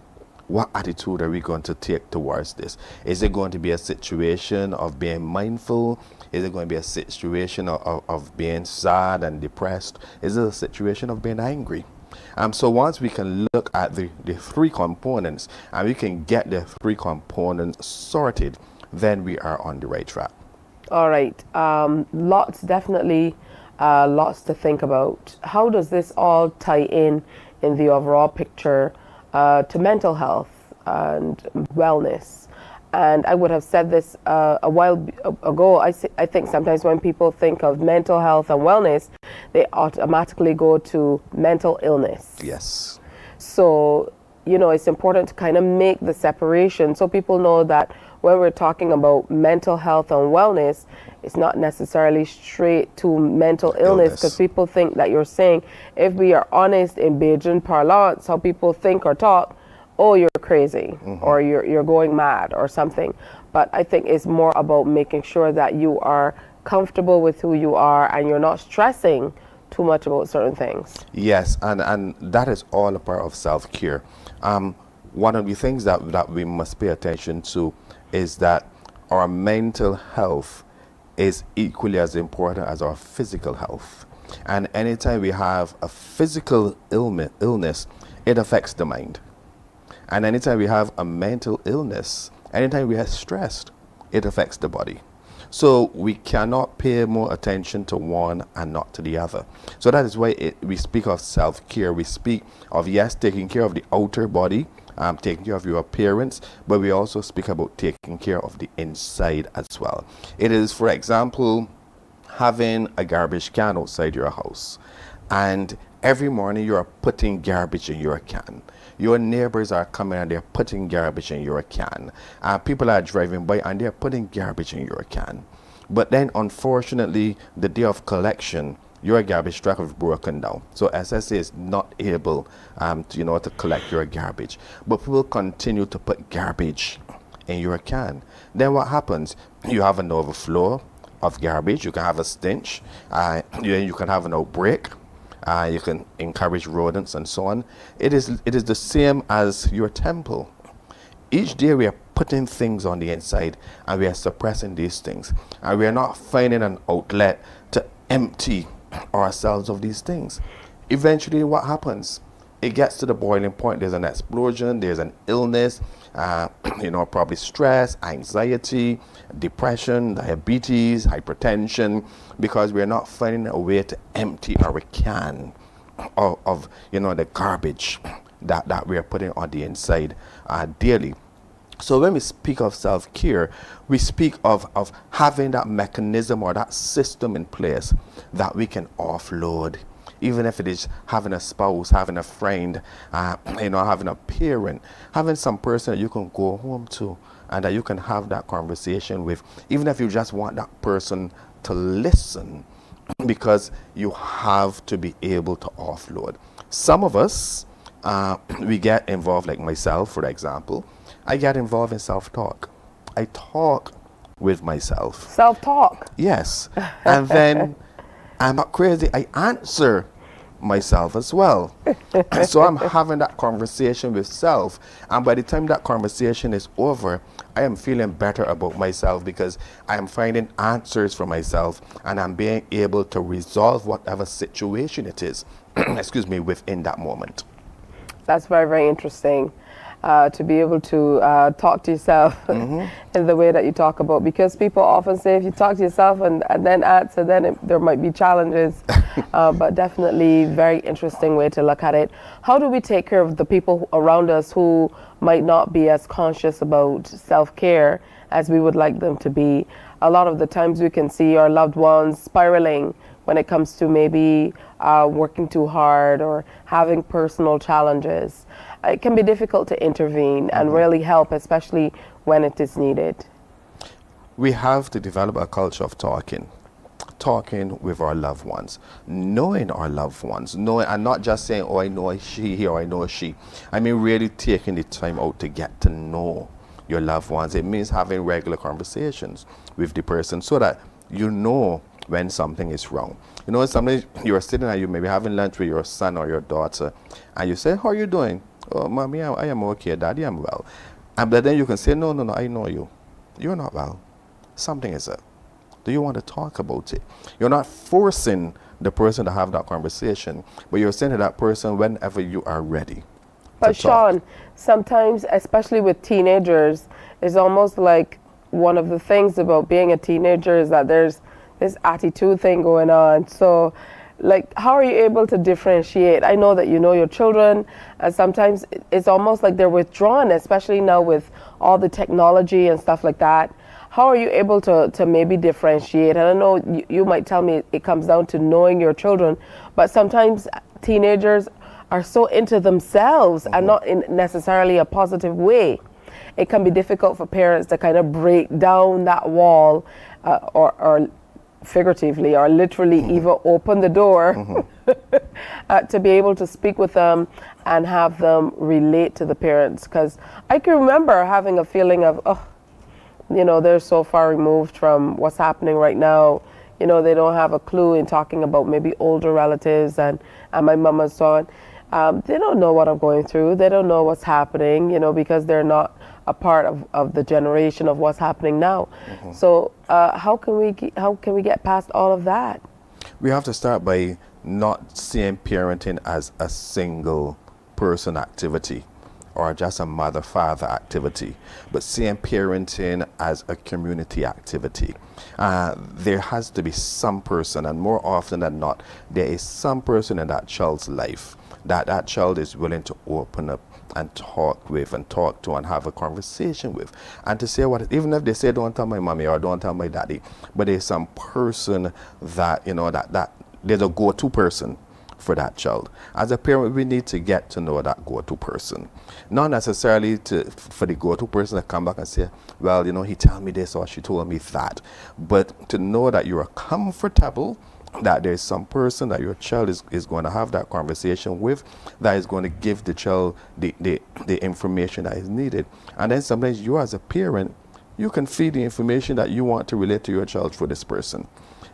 What attitude are we going to take towards this? Is it going to be a situation of being mindful? Is it going to be a situation of being sad and depressed? Is it a situation of being angry? So once we can look at the three components and we can get the three components sorted, then we are on the right track. All right. Lots to think about. How does this all tie in the overall picture to mental health and wellness? And I would have said this a while ago. I think sometimes when people think of mental health and wellness, they automatically go to mental illness. Yes. So, it's important to kind of make the separation so people know that when we're talking about mental health and wellness, it's not necessarily straight to mental illness, because people think that you're saying, if we are honest in Bajan parlance, how people think or talk, oh, you're crazy, or you're going mad or something. But I think it's more about making sure that you are comfortable with who you are and you're not stressing too much about certain things. Yes, and that is all a part of self-care. One of the things that we must pay attention to is that our mental health is equally as important as our physical health. And anytime we have a physical illness, it affects the mind. And anytime we have a mental illness, anytime we are stressed, it affects the body. So we cannot pay more attention to one and not to the other. So that is why we speak of self-care. We speak of, yes, taking care of the outer body, taking care of your appearance, but we also speak about taking care of the inside as well. It is, for example, having a garbage can outside your house, and every morning you are putting garbage in your can. Your neighbors are coming and they're putting garbage in your can. People are driving by and they're putting garbage in your can. But then, unfortunately, the day of collection, your garbage truck has broken down. So SSA is not able to collect your garbage. But people continue to put garbage in your can. Then what happens? You have an overflow of garbage. You can have a stench. You can have an outbreak. You can encourage rodents and so on. It is the same as your temple. Each day we are putting things on the inside and we are suppressing these things. And we are not finding an outlet to empty ourselves of these things. Eventually what happens? It gets to the boiling point. There's an explosion, there's an illness, probably stress, anxiety, depression, diabetes, hypertension, because we're not finding a way to empty our can of the garbage that we are putting on the inside daily. So when we speak of self-care, we speak of having that mechanism or that system in place that we can offload. Even if it is having a spouse, having a friend, having a parent, having some person that you can go home to and that you can have that conversation with, even if you just want that person to listen, because you have to be able to offload. Some of us, we get involved, like myself, for example. I get involved in self-talk. I talk with myself. Self-talk? Yes. And then I'm not crazy. I answer myself as well. So I'm having that conversation with self. And by the time that conversation is over, I am feeling better about myself because I am finding answers for myself and I'm being able to resolve whatever situation it is, within that moment. That's very, very interesting. To be able to talk to yourself in the way that you talk about, because people often say if you talk to yourself and then answer, then there might be challenges, but definitely very interesting way to look at it. How do we take care of the people around us who might not be as conscious about self-care as we would like them to be? A lot of the times we can see our loved ones spiraling when it comes to maybe working too hard or having personal challenges. It can be difficult to intervene and really help, especially when it is needed. We have to develop a culture of talking with our loved ones, knowing our loved ones, and not just saying, oh, I know she or I know she. I mean, really taking the time out to get to know your loved ones. It means having regular conversations with the person so that you know when something is wrong. Sometimes you're sitting and you may be having lunch with your son or your daughter, and you say, how are you doing? Oh, mommy, I am okay. Daddy, I'm well. But then you can say, no, I know you. You're not well. Something is up. Do you want to talk about it? You're not forcing the person to have that conversation. But you're saying to that person whenever you are ready. But Sean, sometimes, especially with teenagers, it's almost like one of the things about being a teenager is that there's this attitude thing going on. So, like, how are you able to differentiate? I know that you know your children, and sometimes it's almost like they're withdrawn, especially now with all the technology and stuff like that. How are you able to maybe differentiate? And I know you might tell me it comes down to knowing your children, but sometimes teenagers are so into themselves and not in necessarily a positive way. It can be difficult for parents to kind of break down that wall or figuratively or literally even open the door to be able to speak with them and have them relate to the parents. Because I can remember having a feeling of, they're so far removed from what's happening right now. They don't have a clue in talking about maybe older relatives and my mom and so on. They don't know what I'm going through. They don't know what's happening, because they're not a part of the generation of what's happening now. So how can we get past all of that? We have to start by not seeing parenting as a single person activity or just a mother-father activity, but seeing parenting as a community activity. There has to be some person, and more often than not, there is some person in that child's life that child is willing to open up and talk with and talk to and have a conversation with, and to say what, even if they say don't tell my mommy or don't tell my daddy, but there's some person that that there's a go-to person for that child. As a parent, we need to get to know that go-to person, not necessarily for the go-to person to come back and say, well, he told me this or she told me that, but to know that you are comfortable that there's some person that your child is going to have that conversation with, that is going to give the child the information that is needed. And then sometimes you as a parent, you can feed the information that you want to relate to your child for this person.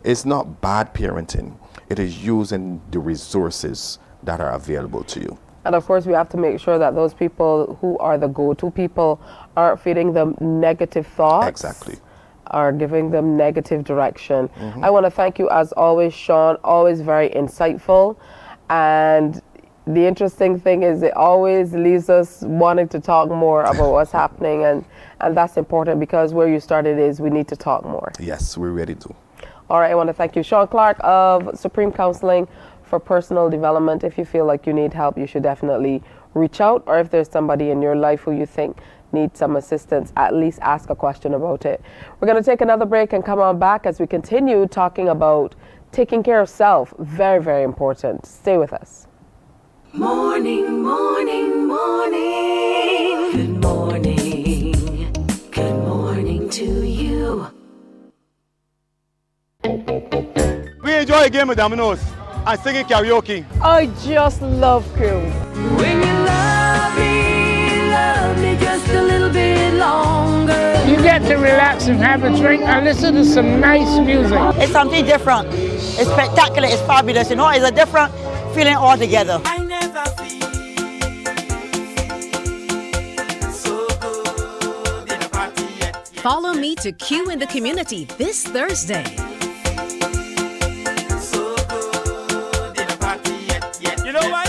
It's not bad parenting. It is using the resources that are available to you. And of course, we have to make sure that those people who are the go-to people aren't feeding them negative thoughts. Exactly. Are giving them negative direction. I want to thank you as always, Sean, always very insightful. And the interesting thing is it always leaves us wanting to talk more about what's happening, and that's important because where you started is we need to talk more. Yes, we're ready to. All right, I want to thank you, Sean Clark of Supreme Counseling for Personal Development. If you feel like you need help, you should definitely reach out, or if there's somebody in your life who you think need some assistance, at least ask a question about it. We're going to take another break and come on back as we continue talking about taking care of self. Very, very important. Stay with us. Morning, morning, morning. Good morning. Good morning to you. We enjoy a game of dominoes and singing karaoke. I just love crew. When you love me just a little bit longer. You get to relax and have a drink and listen to some nice music. It's something different. It's spectacular. It's fabulous. It's a different feeling altogether. I never feel so good in a party yet. Follow me to Q in the Community this Thursday. So good in a party yet. You know why?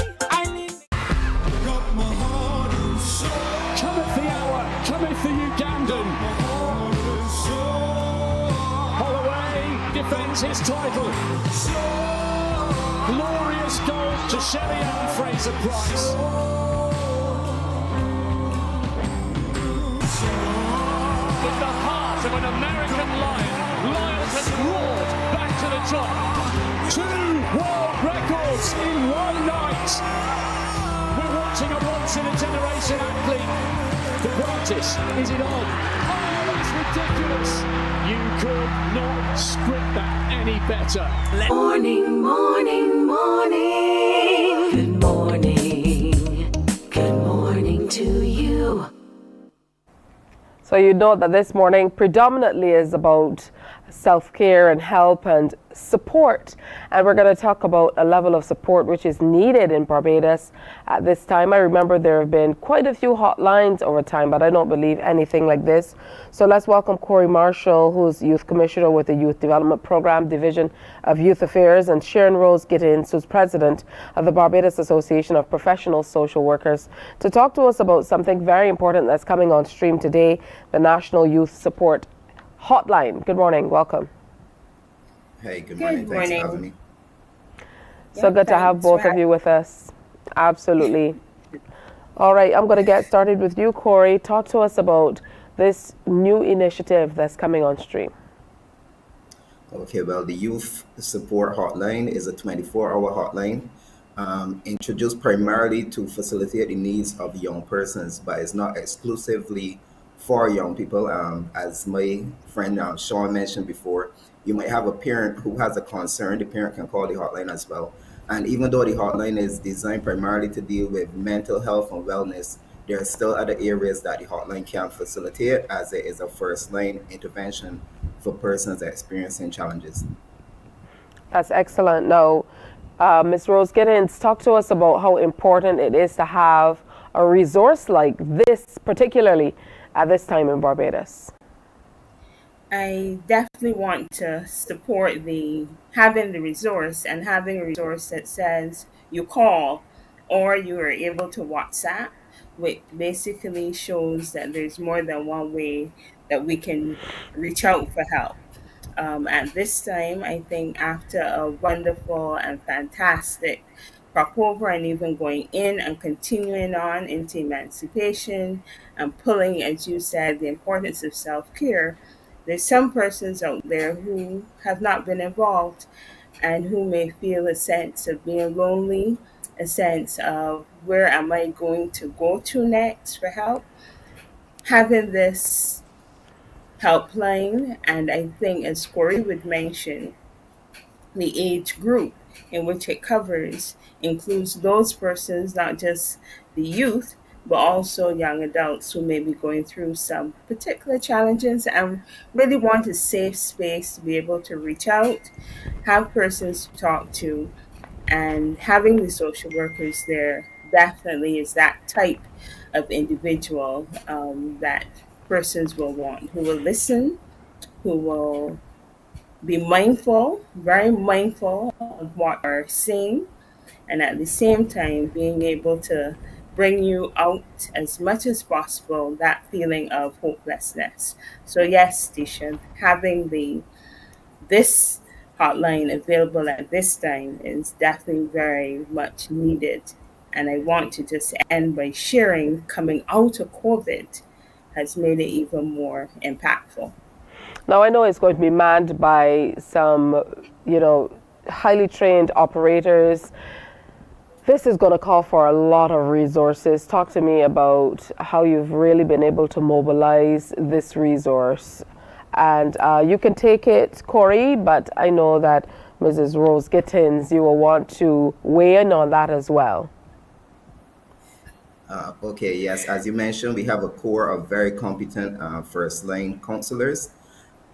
Cometh the Ugandan. Holloway defends his title. Glorious goal to Shelly-Ann Fraser-Price. With the heart of an American lion, Lyles has roared back to the top. 2 world records in one night. We're watching a once-in-a-generation athlete. The practice, is it on? Oh, that's ridiculous. You could not script that any better. Morning, morning, morning. Good morning. Good morning to you. So you know that this morning predominantly is about self-care and help and support. And we're going to talk about a level of support which is needed in Barbados at this time. I remember there have been quite a few hotlines over time, but I don't believe anything like this. So let's welcome Corey Marshall, who's Youth Commissioner with the Youth Development Program Division of Youth Affairs, and Sharon Rose Gittins, who's President of the Barbados Association of Professional Social Workers, to talk to us about something very important that's coming on stream today, the National Youth Support Hotline. Good morning. Welcome. Hey, good morning. Thanks for having me. So good to have both of you with us. Absolutely. All right, I'm going to get started with you, Corey. Talk to us about this new initiative that's coming on stream. Okay, well, the Youth Support Hotline is a 24-hour hotline introduced primarily to facilitate the needs of young persons, but it's not exclusively for young people. As my friend Sean mentioned before, you might have a parent who has a concern. The parent can call the hotline as well. And even though the hotline is designed primarily to deal with mental health and wellness, there are still other areas that the hotline can facilitate, as it is a first line intervention for persons experiencing challenges. That's excellent. Now, Ms. Rose Gittins, talk to us about how important it is to have a resource like this, particularly at this time in Barbados. I definitely want to support having the resource, and having a resource that says you call or you are able to WhatsApp, which basically shows that there's more than one way that we can reach out for help. At this time, I think after a wonderful and fantastic Cropover, and even going in and continuing on into emancipation and pulling, as you said, the importance of self-care, there's some persons out there who have not been involved and who may feel a sense of being lonely, a sense of where am I going to go to next for help. Having this helpline, and I think as Corey would mention, the age group in which it covers includes those persons, not just the youth, but also young adults who may be going through some particular challenges and really want a safe space to be able to reach out, have persons to talk to, and having the social workers there definitely is that type of individual that persons will want, who will listen, who will be mindful, very mindful of what they're saying, and at the same time being able to bring you out as much as possible that feeling of hopelessness. So yes, Tisha, having this hotline available at this time is definitely very much needed. And I want to just end by sharing, coming out of COVID has made it even more impactful. Now, I know it's going to be manned by some, highly trained operators. This is going to call for a lot of resources. Talk to me about how you've really been able to mobilize this resource. And you can take it, Corey, but I know that Mrs. Rose Gittins, you will want to weigh in on that as well. Okay, yes, as you mentioned, we have a core of very competent first line counselors.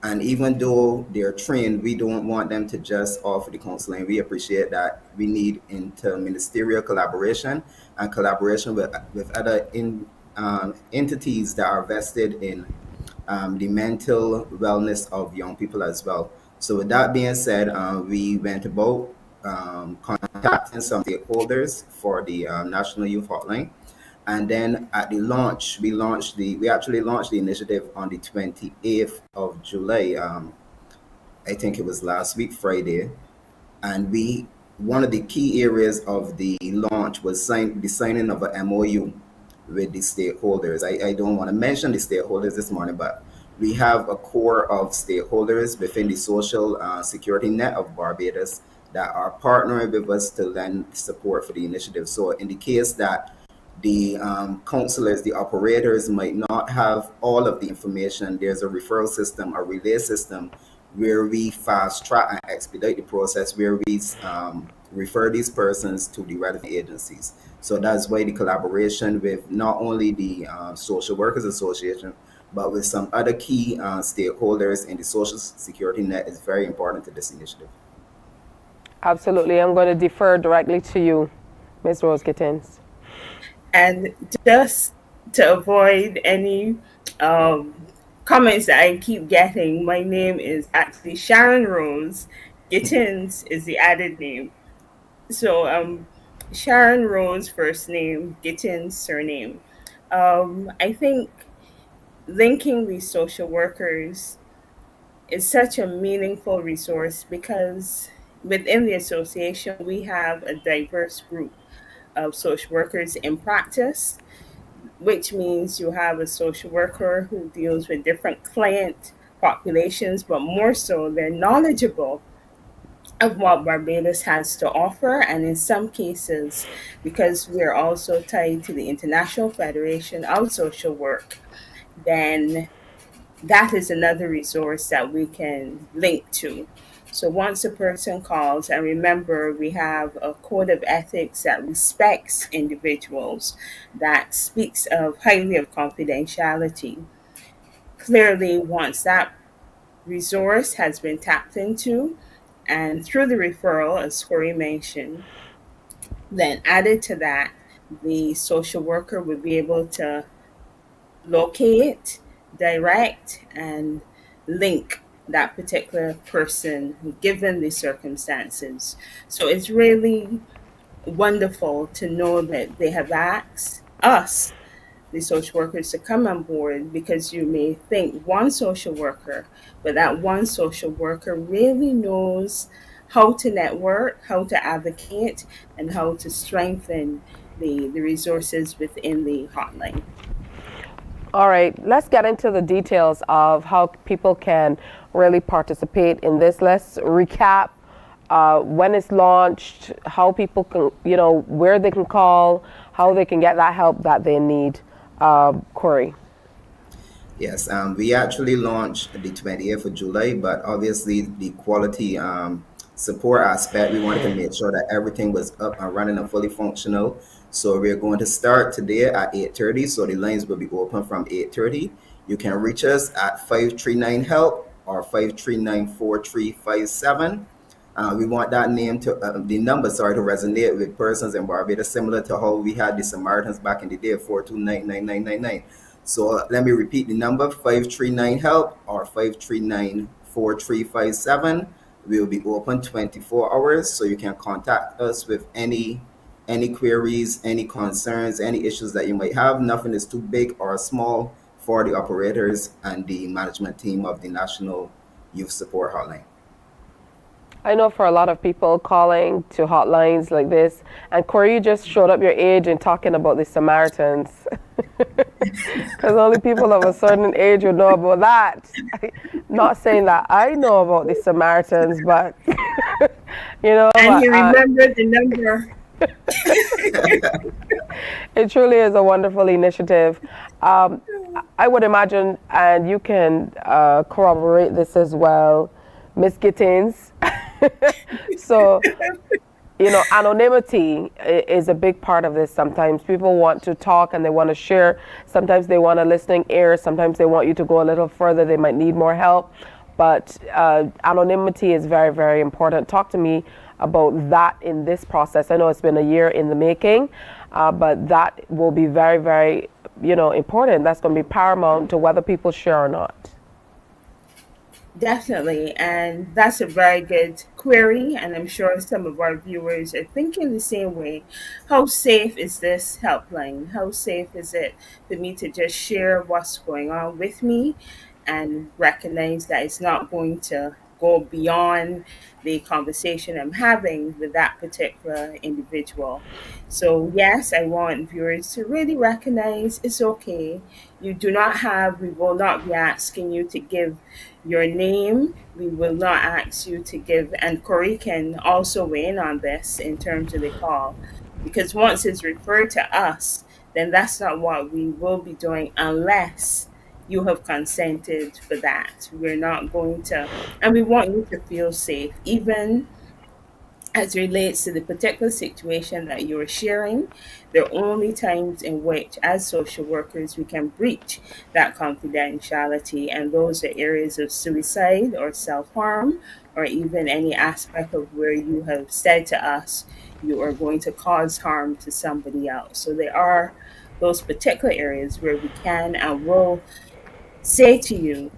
And even though they're trained, we don't want them to just offer the counseling. We appreciate that we need interministerial collaboration and collaboration with other entities that are vested in the mental wellness of young people as well. So with that being said, we went about contacting some stakeholders for the National Youth Hotline. And then at the launch, we actually launched the initiative on the 28th of July. I think it was last week, Friday. And one of the key areas of the launch was the signing of an MOU with the stakeholders. I don't want to mention the stakeholders this morning, but we have a core of stakeholders within the social security net of Barbados that are partnering with us to lend support for the initiative. So in the case that the counselors, the operators might not have all of the information, there's a referral system, a relay system, where we fast track and expedite the process, where we refer these persons to the relevant agencies. So that's why the collaboration with not only the Social Workers Association, but with some other key stakeholders in the social security net is very important to this initiative. Absolutely. I'm going to defer directly to you, Ms. Rose Gittins. And just to avoid any comments that I keep getting, my name is actually Sharon Rose. Gittins is the added name. So Sharon Rose first name, Gittins surname. I think linking these social workers is such a meaningful resource because within the association we have a diverse group of social workers in practice, which means you have a social worker who deals with different client populations, but more so they're knowledgeable of what Barbados has to offer. And in some cases, because we're also tied to the International Federation of Social Work, then that is another resource that we can link to. So once a person calls, and remember, we have a code of ethics that respects individuals, that speaks of highly of confidentiality. Clearly, once that resource has been tapped into, and through the referral, as Corey mentioned, then added to that, the social worker would be able to locate, direct, and link that particular person given the circumstances. So it's really wonderful to know that they have asked us, the social workers, to come on board, because you may think one social worker, but that one social worker really knows how to network, how to advocate, and how to strengthen the resources within the hotline. All right, let's get into the details of how people can really participate in this. Let's recap when it's launched, how people can, where they can call, how they can get that help that they need. Corey. Yes, we actually launched the 28th of July, but obviously the quality support aspect, we wanted to make sure that everything was up and running and fully functional. So we're going to start today at 8:30. So the lines will be open from 8:30. You can reach us at 539-HELP or 539-4357. We want that name to, the number, to resonate with persons in Barbados, similar to how we had the Samaritans back in the day, 429-9999. So let me repeat the number, 539-HELP or 539-4357. We will be open 24 hours, so you can contact us with any queries, any concerns, any issues that you might have. Nothing is too big or small for the operators and the management team of the National Youth Support Hotline. I know for a lot of people calling to hotlines like this, and Corey, you just showed up your age and talking about the Samaritans. Because only people of a certain age would know about that. Not saying that I know about the Samaritans, but And you remembered the number. It truly is a wonderful initiative. I would imagine, and you can corroborate this as well, Miss Gittins. So, anonymity is a big part of this. Sometimes people want to talk and they want to share. Sometimes they want a listening ear. Sometimes they want you to go a little further. They might need more help. But anonymity is very, very important. Talk to me about that in this process. I know it's been a year in the making, but that will be very, very, important. That's going to be paramount to whether people share or not. Definitely, and that's a very good query, and I'm sure some of our viewers are thinking the same way. How safe is this helpline? How safe is it for me to just share what's going on with me and recognize that it's not going to go beyond the conversation I'm having with that particular individual? So yes, I want viewers to really recognize it's okay. We will not be asking you to give your name. We will not ask you to give, and Corey can also weigh in on this in terms of the call, because once it's referred to us, then that's not what we will be doing unless you have consented for that. We're not going to, and we want you to feel safe, even as relates to the particular situation that you're sharing, there are only times in which, as social workers, we can breach that confidentiality, and those are areas of suicide or self harm, or even any aspect of where you have said to us you are going to cause harm to somebody else. So there are those particular areas where we can and will say to you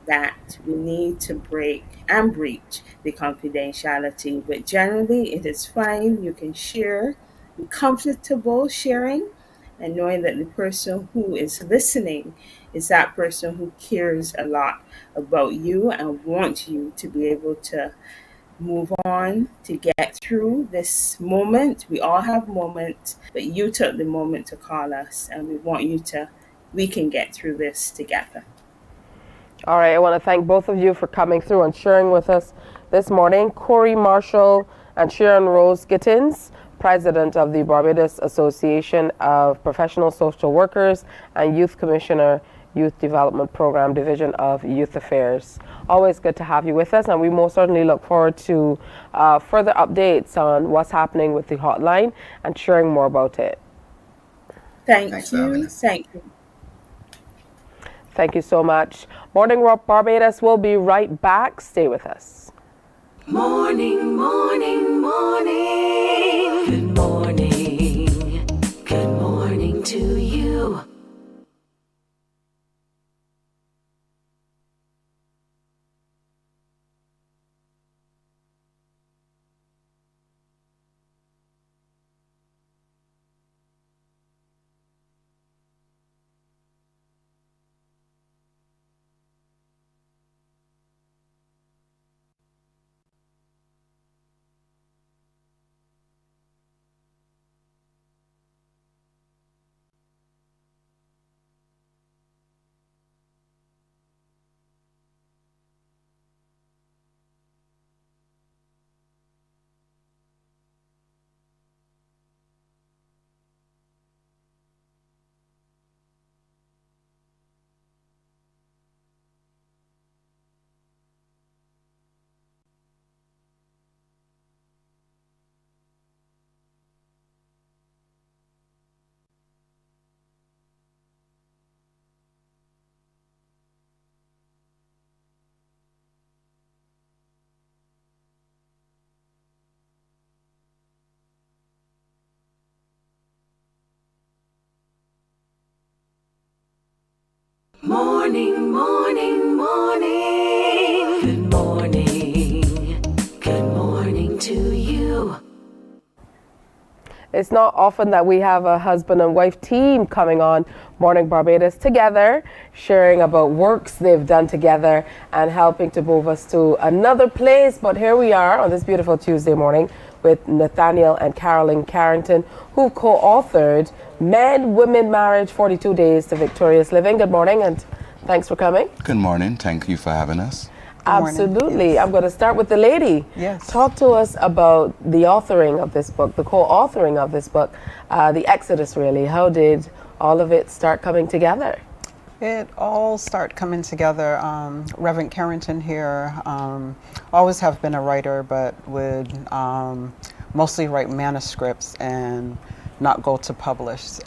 that we need to break and breach the confidentiality. But generally, it is fine. You can share, be comfortable sharing, and knowing that the person who is listening is that person who cares a lot about you and wants you to be able to move on, to get through this moment. We all have moments, but you took the moment to call us, and we want you to, we can get through this together. All right, I want to thank both of you for coming through and sharing with us this morning. Corey Marshall and Sharon Rose Gittins, President of the Barbados Association of Professional Social Workers and Youth Commissioner, Youth Development Program, Division of Youth Affairs. Always good to have you with us, and we most certainly look forward to further updates on what's happening with the hotline and sharing more about it. Thanks you. Thank you. Thank you so much. Morning Barbados will be right back. Stay with us. Morning, morning, morning. Good morning. Good morning to you. Morning, morning, morning. Good morning. Good morning to you. It's not often that we have a husband and wife team coming on Morning Barbados together, sharing about works they've done together and helping to move us to another place. But here we are on this beautiful Tuesday morning with Nathaniel and Carolyn Carrington, who co-authored Men, Women, Marriage, 42 Days to Victorious Living. Good morning and thanks for coming. Good morning. Thank you for having us. Absolutely. Yes. I'm going to start with the lady. Yes. Talk to us about the authoring of this book, the co-authoring of this book, the exodus really. How did all of it start coming together? It all started coming together. Reverend Carrington here, always have been a writer, but would mostly write manuscripts and not go to publish.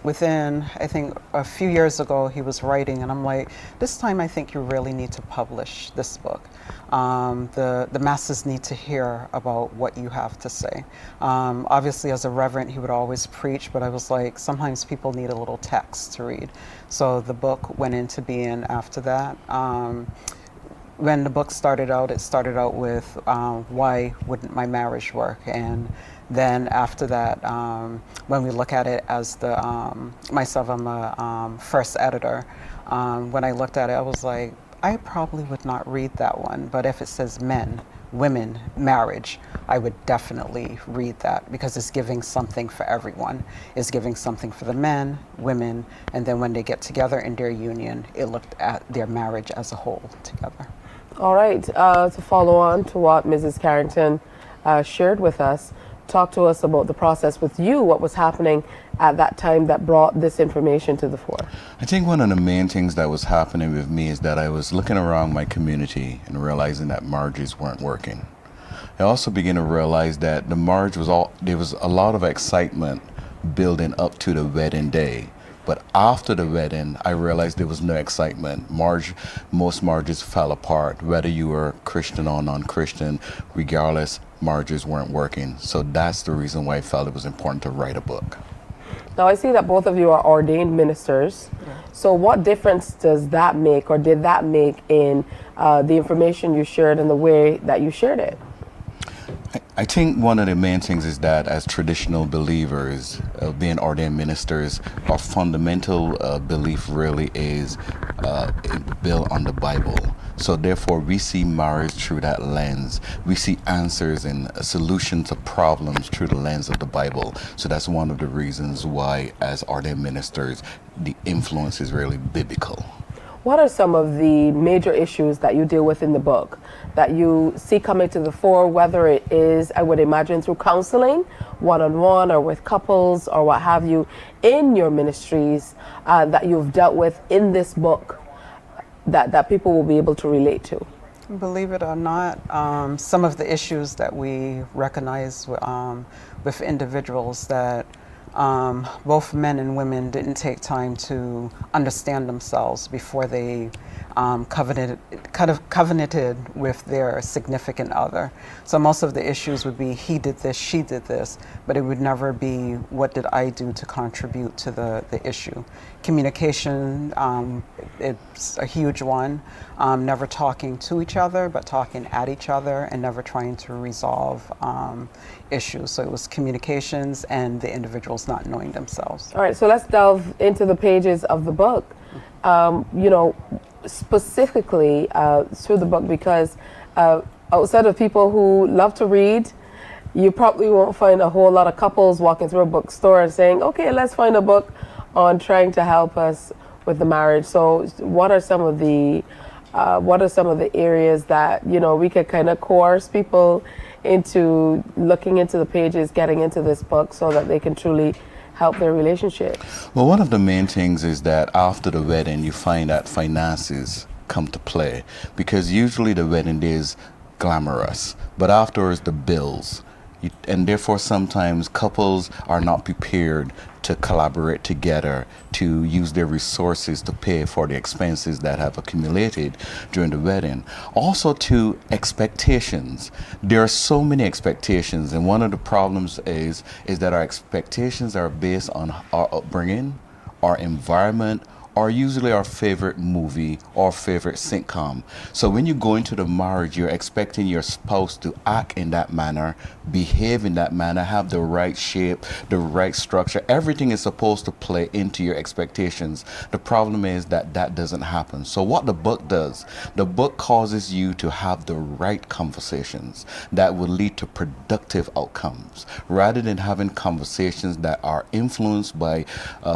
Within, I think, a few years ago, he was writing, and I'm like, this time I think you really need to publish this book. The masses need to hear about what you have to say. Obviously, as a reverend, he would always preach, but I was like, sometimes people need a little text to read. So the book went into being after that. When the book started out, it started out with why wouldn't my marriage work? And then after that, when we look at it as the, myself, I'm a first editor. When I looked at it, I was like, I probably would not read that one, but if it says men, women, marriage, I would definitely read that because it's giving something for everyone. It's giving something for the men, women, and then when they get together in their union, it looked at their marriage as a whole together. All right, to follow on to what Mrs. Carrington shared with us, talk to us about the process with you, what was happening at that time that brought this information to the fore. I think one of the main things that was happening with me is that I was looking around my community and realizing that marriages weren't working. I also began to realize that the marriage was there was a lot of excitement building up to the wedding day. But after the wedding, I realized there was no excitement. Most marriages fell apart, whether you were Christian or non-Christian, regardless, marriages weren't working. So that's the reason why I felt it was important to write a book. Now, I see that both of you are ordained ministers. So what difference does that make, or did that make, in the information you shared and the way that you shared it? I think one of the main things is that as traditional believers, being ordained ministers, our fundamental belief really is built on the Bible. So therefore, we see marriage through that lens. We see answers and solutions to problems through the lens of the Bible. So that's one of the reasons why, as ordained ministers, the influence is really biblical. What are some of the major issues that you deal with in the book that you see coming to the fore, whether it is, I would imagine, through counseling, one-on-one, or with couples, or what have you, in your ministries that you've dealt with in this book that people will be able to relate to? Believe it or not, some of the issues that we recognize with individuals that both men and women didn't take time to understand themselves before they covenanted with their significant other. So most of the issues would be he did this, she did this, but it would never be what did I do to contribute to the issue. Communication, it's a huge one. Never talking to each other, but talking at each other, and never trying to resolve issues. So it was communications and the individuals not knowing themselves. All right, so let's delve into the pages of the book. You know, specifically through the book, because outside of people who love to read, you probably won't find a whole lot of couples walking through a bookstore and saying, okay, let's find a book on trying to help us with the marriage. So what are some of the areas that, you know, we could kind of coerce people into looking into the pages, getting into this book, so that they can truly help their relationship? Well, one of the main things is that after the wedding, you find that finances come to play, because usually the wedding day is glamorous, but afterwards the bills. And therefore sometimes couples are not prepared to collaborate together to use their resources to pay for the expenses that have accumulated during the wedding. Also to expectations. There are so many expectations, and one of the problems is that our expectations are based on our upbringing, our environment, or usually our favorite movie or favorite sitcom. So when you go into the marriage, you're expecting your spouse to act in that manner, behave in that manner, have the right shape, the right structure. Everything is supposed to play into your expectations. The problem is that that doesn't happen. So what the book does, the book causes you to have the right conversations that will lead to productive outcomes, rather than having conversations that are influenced by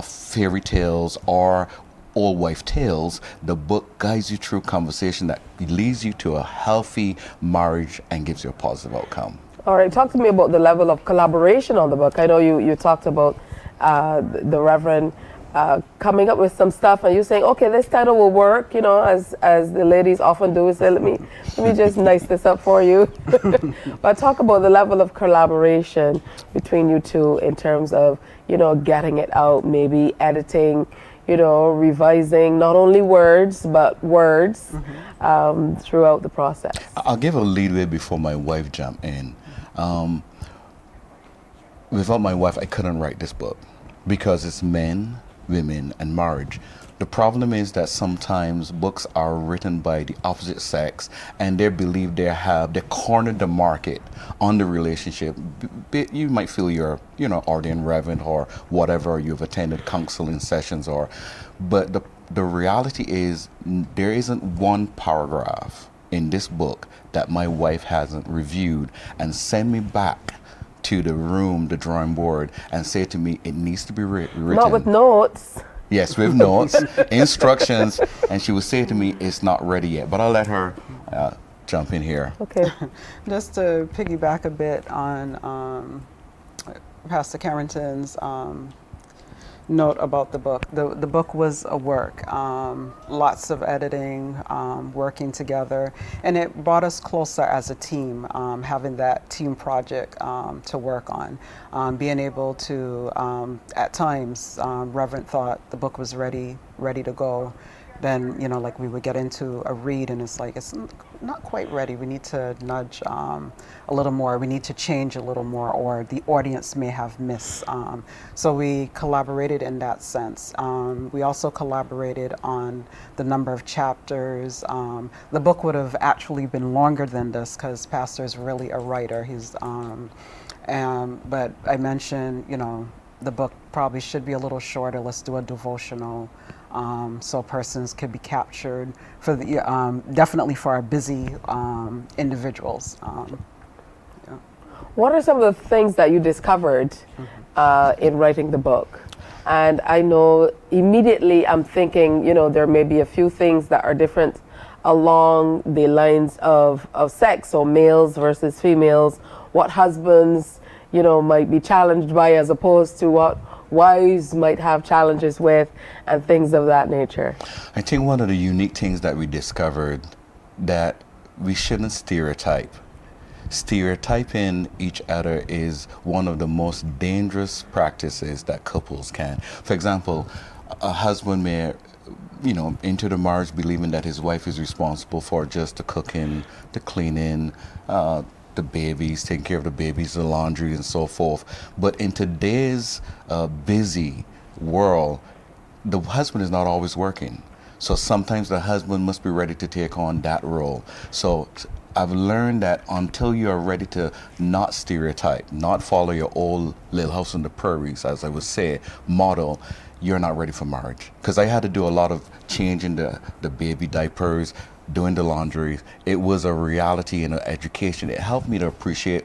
fairy tales or old wife tales. The book guides you through conversation that leads you to a healthy marriage and gives you a positive outcome. All right, talk to me about the level of collaboration on the book. I know you talked about the Reverend coming up with some stuff, and you saying, okay, this title will work, you know, as the ladies often do, say, let me just nice this up for you. But talk about the level of collaboration between you two in terms of, you know, getting it out, maybe editing, you know, revising not only words, but words throughout the process. I'll give a leadway before my wife jumped in. Without my wife, I couldn't write this book, because it's men, women, and marriage. The problem is that sometimes books are written by the opposite sex, and they believe they cornered the market on the relationship. You might feel you're, you know, ordained reverend or whatever, you've attended counseling sessions, but the reality is there isn't one paragraph in this book that my wife hasn't reviewed and sent me back to the room, the drawing board, and say to me, it needs to be written. Not with notes. Yes, with notes, instructions, and she would say to me, it's not ready yet. But I'll let her jump in here. Okay. Just to piggyback a bit on Pastor Carrington's note about the book. The book was a work, lots of editing, working together, and it brought us closer as a team, having that team project to work on. Being able to, at times, Reverend thought the book was ready to go. Then, you know, like we would get into a read and it's like, it's not quite ready. We need to nudge a little more. We need to change a little more, or the audience may have missed. So we collaborated in that sense. We also collaborated on the number of chapters. The book would have actually been longer than this because Pastor is really a writer. He's, but I mentioned, you know, the book probably should be a little shorter. Let's do a devotional. So persons could be captured for the definitely for our busy individuals. Yeah. What are some of the things that you discovered in writing the book? And I know immediately I'm thinking, you know, there may be a few things that are different along the lines of sex, so males versus females, what husbands, you know, might be challenged by as opposed to what wives might have challenges with, and things of that nature. I think one of the unique things that we discovered that we shouldn't stereotype. Stereotyping each other is one of the most dangerous practices that couples can. For example, a husband may, you know, into the marriage believing that his wife is responsible for just the cooking, the cleaning, the babies, taking care of the babies, the laundry, and so forth. But in today's busy world, the husband is not always working. So sometimes the husband must be ready to take on that role. So I've learned that until you are ready to not stereotype, not follow your old Little House on the Prairies, as I would say, model, you're not ready for marriage. Because I had to do a lot of changing the baby diapers, doing the laundry. It was a reality and an education. It helped me to appreciate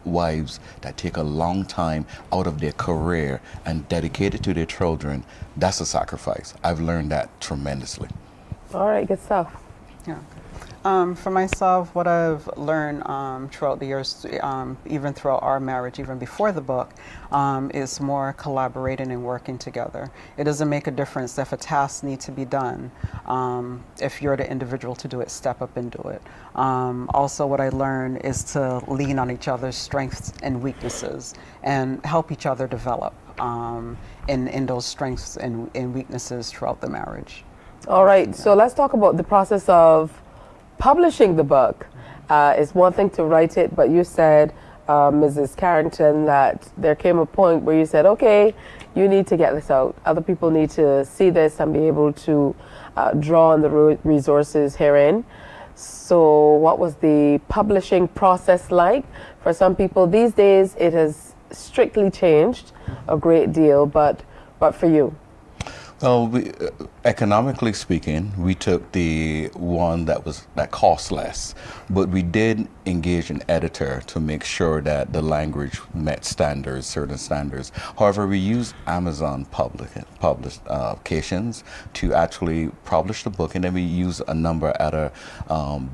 wives that take a long time out of their career and dedicate it to their children. That's a sacrifice. I've learned that tremendously. All right, good stuff. Yeah. For myself, what I've learned throughout the years, even throughout our marriage, even before the book, is more collaborating and working together. It doesn't make a difference if a task needs to be done. If you're the individual to do it, step up and do it. Also, what I learned is to lean on each other's strengths and weaknesses and help each other develop in those strengths and weaknesses throughout the marriage. All right, so let's talk about the process of publishing the book. It's one thing to write it, but you said, Mrs. Carrington, that there came a point where you said, okay, you need to get this out. Other people need to see this and be able to draw on the resources herein. So what was the publishing process like? For some people these days, it has strictly changed a great deal, but for you? Well, economically speaking, we took the one that cost less, but we did engage an editor to make sure that the language met standards, certain standards. However, we used Amazon publications to actually publish the book, and then we used a number of other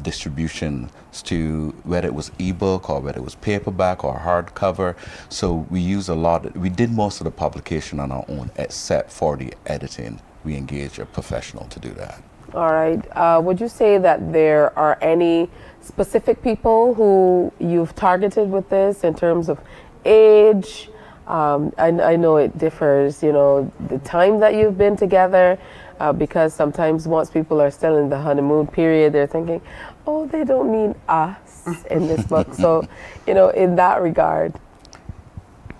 distributions to, whether it was ebook or whether it was paperback or hardcover. So we used we did most of the publication on our own, except for the editing. We engage a professional to do that. All right. Would you say that there are any specific people who you've targeted with this in terms of age? I know it differs, you know, the time that you've been together, because sometimes once people are still in the honeymoon period, they're thinking, oh, they don't mean us in this book. So, you know, in that regard.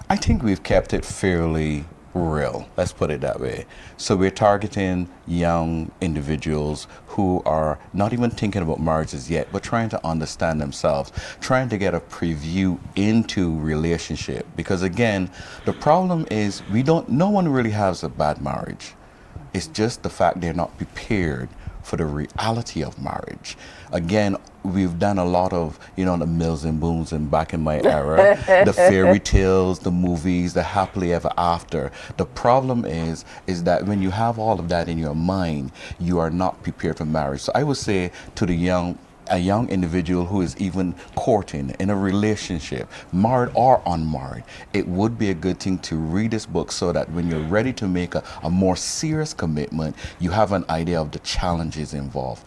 I think we've kept it fairly real, let's put it that way. So we're targeting young individuals who are not even thinking about marriages yet, but trying to understand themselves, trying to get a preview into relationship. Because again, the problem is no one really has a bad marriage. It's just the fact they're not prepared for the reality of marriage. Again, we've done a lot of, you know, the Mills and Booms and back in my era, the fairy tales, the movies, the happily ever after. The problem is that when you have all of that in your mind, you are not prepared for marriage. So I would say to the young a young individual who is even courting, in a relationship, married or unmarried, it would be a good thing to read this book so that when you're ready to make a more serious commitment, you have an idea of the challenges involved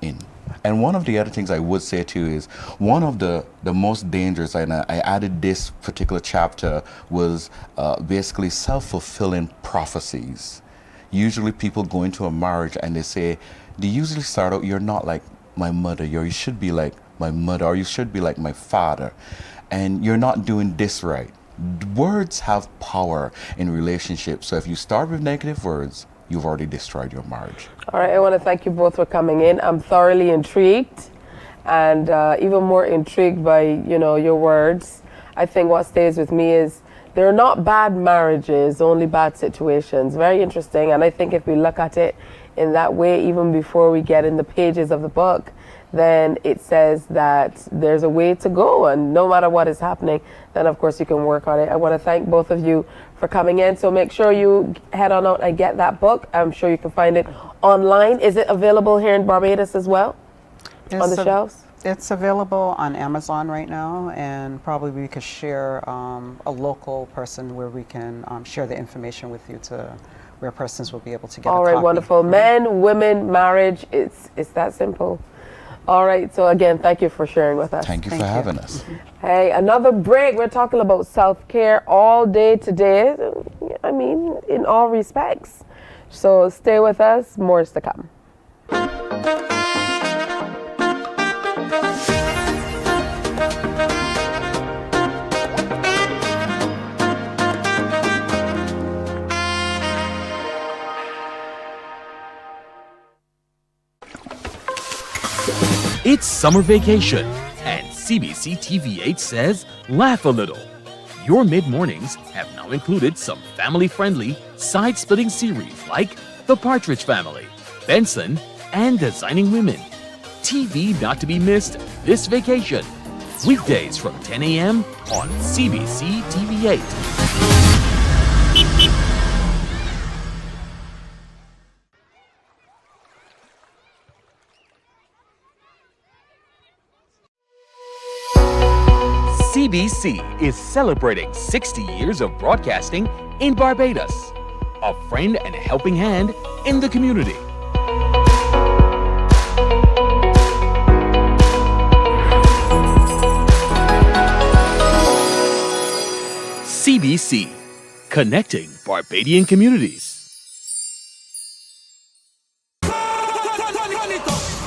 in. And one of the other things I would say to you is one of the most dangerous, and I added this particular chapter, was basically self-fulfilling prophecies. Usually people go into a marriage and they usually start out, you're not like my mother, you should be like my mother, or you should be like my father, and you're not doing this right. Words have power in relationships, so if you start with negative words, you've already destroyed your marriage. All right, I want to thank you both for coming in. I'm thoroughly intrigued, and even more intrigued by, your words. I think what stays with me is they're not bad marriages, only bad situations. Very interesting, and I think if we look at it in that way, even before we get in the pages of the book, then it says that there's a way to go, and no matter what is happening, then of course you can work on it. I want to thank both of you for coming in, so make sure you head on out and get that book. I'm sure you can find it online. Is it available here in Barbados as well, on the shelves? It's available on Amazon right now, and probably we could share a local person where we can share the information with you to where persons will be able to get All a right, copy. wonderful. Men, women, marriage, it's that simple. All right, so again, thank you for sharing with us. Thank you for having us. Hey, another break. We're talking about self-care all day today. I mean, in all respects. So stay with us. More is to come. It's summer vacation, and CBC TV8 says laugh a little. Your mid-mornings have now included some family-friendly, side-splitting series like The Partridge Family, Benson, and Designing Women. TV not to be missed this vacation. Weekdays from 10 a.m. on CBC TV8. CBC is celebrating 60 years of broadcasting in Barbados. A friend and a helping hand in the community. CBC, connecting Barbadian communities.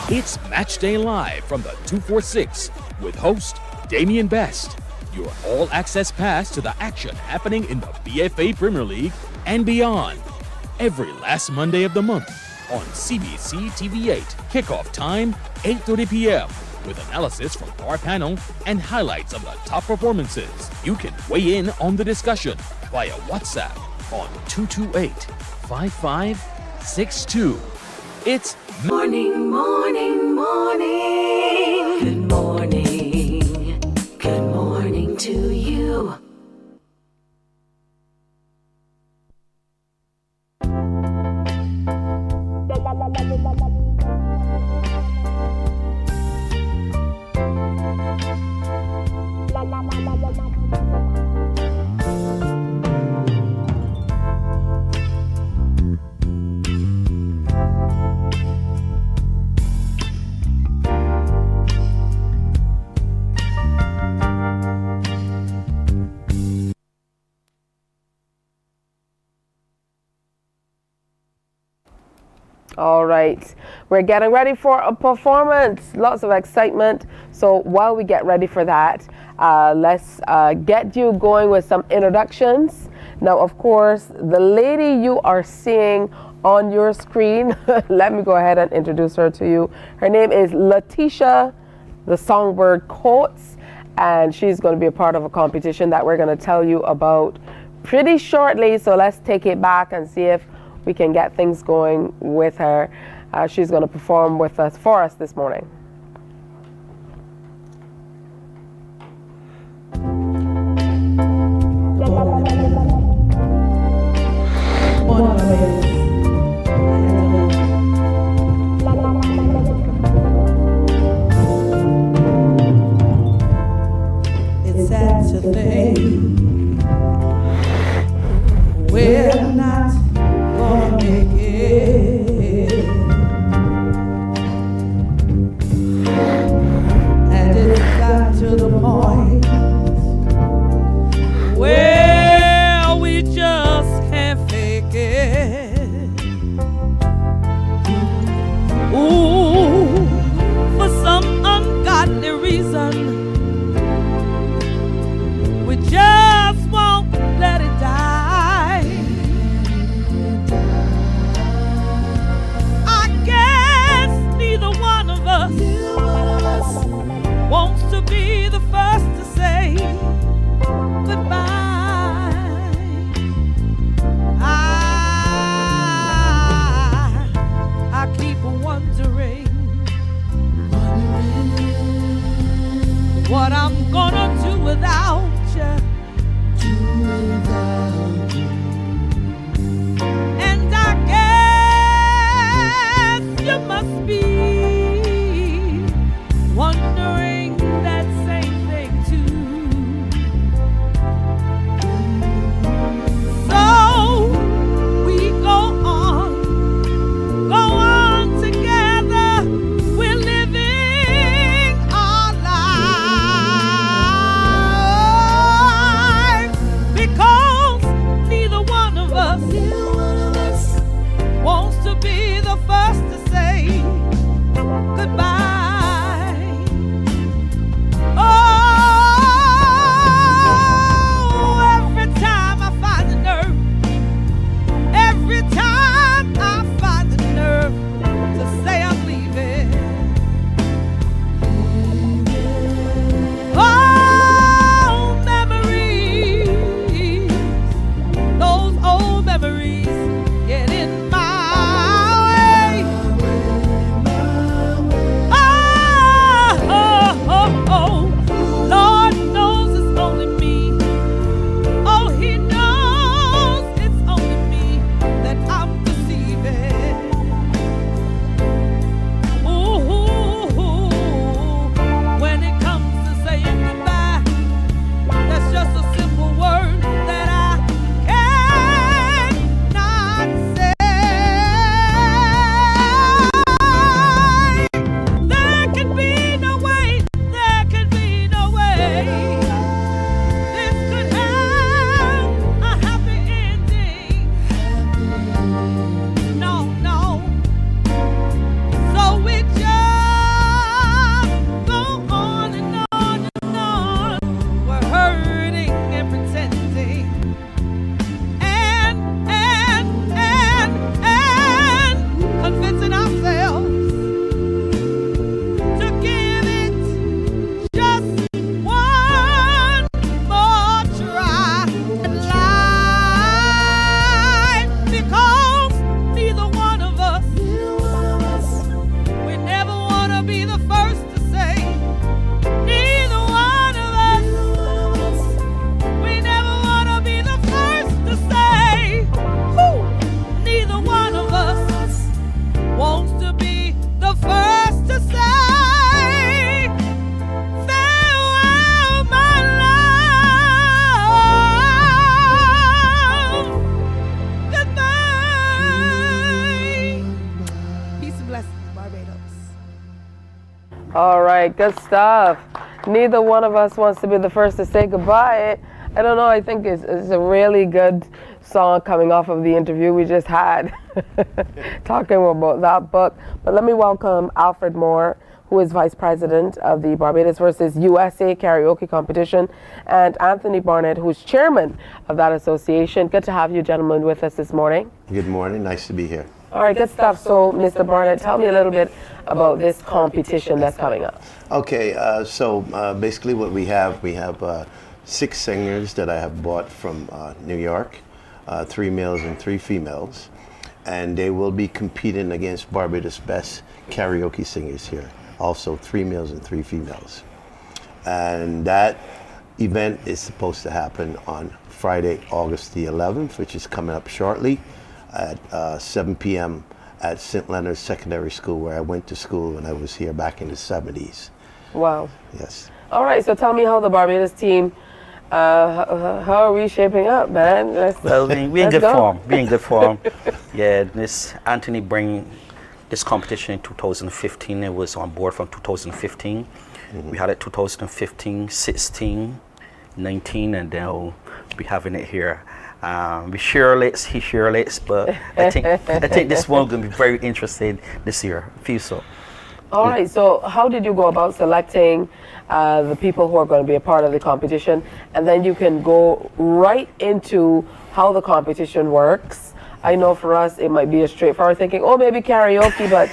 It's Match Day Live from the 246 with host Damian Best. Your all-access pass to the action happening in the BFA Premier League and beyond. Every last Monday of the month on CBC TV8. Kickoff time, 8:30 p.m. with analysis from our panel and highlights of the top performances. You can weigh in on the discussion via WhatsApp on 228-5562. It's Morning, morning, morning. Good morning. Good morning to you. All right, we're getting ready for a performance. Lots of excitement. So while we get ready for that, let's get you going with some introductions. Now, of course, the lady you are seeing on your screen, let me go ahead and introduce her to you. Her name is Letitia, the Songbird Coates, and she's going to be a part of a competition that we're going to tell you about pretty shortly. So let's take it back and see if we can get things going with her. She's going to perform with us for us this morning. All right, good stuff. Neither one of us wants to be the first to say goodbye. I don't know, I think it's a really good song coming off of the interview we just had, talking about that book. But let me welcome Alfred Moore, who is Vice President of the Barbados versus USA Karaoke Competition, and Anthony Barnett, who's Chairman of that association. Good to have you gentlemen with us this morning. Good morning, nice to be here. All right, good stuff. So, Mr. Barnett, tell me a little bit about this competition that's coming up. Okay, so basically what we have 6 singers that I have bought from New York, 3 males and 3 females, and they will be competing against Barbados' best karaoke singers here. Also 3 males and 3 females. And that event is supposed to happen on Friday, August the 11th, which is coming up shortly at 7 p.m. at St. Leonard's Secondary School, where I went to school when I was here back in the 70s. Wow. Yes. All right, so tell me how the Barbados team, how are we shaping up, man? Well, we in good form. We in good form. Yeah, this Anthony bring this competition in 2015. It was on board from 2015. Mm-hmm. We had it 2015, 16, 19, and now we're having it here. We share lists, he share lists, but I think this one going to be very interesting this year. I feel so. All right, so how did you go about selecting the people who are going to be a part of the competition? And then you can go right into how the competition works. I know for us it might be a straightforward thinking, oh, maybe karaoke, but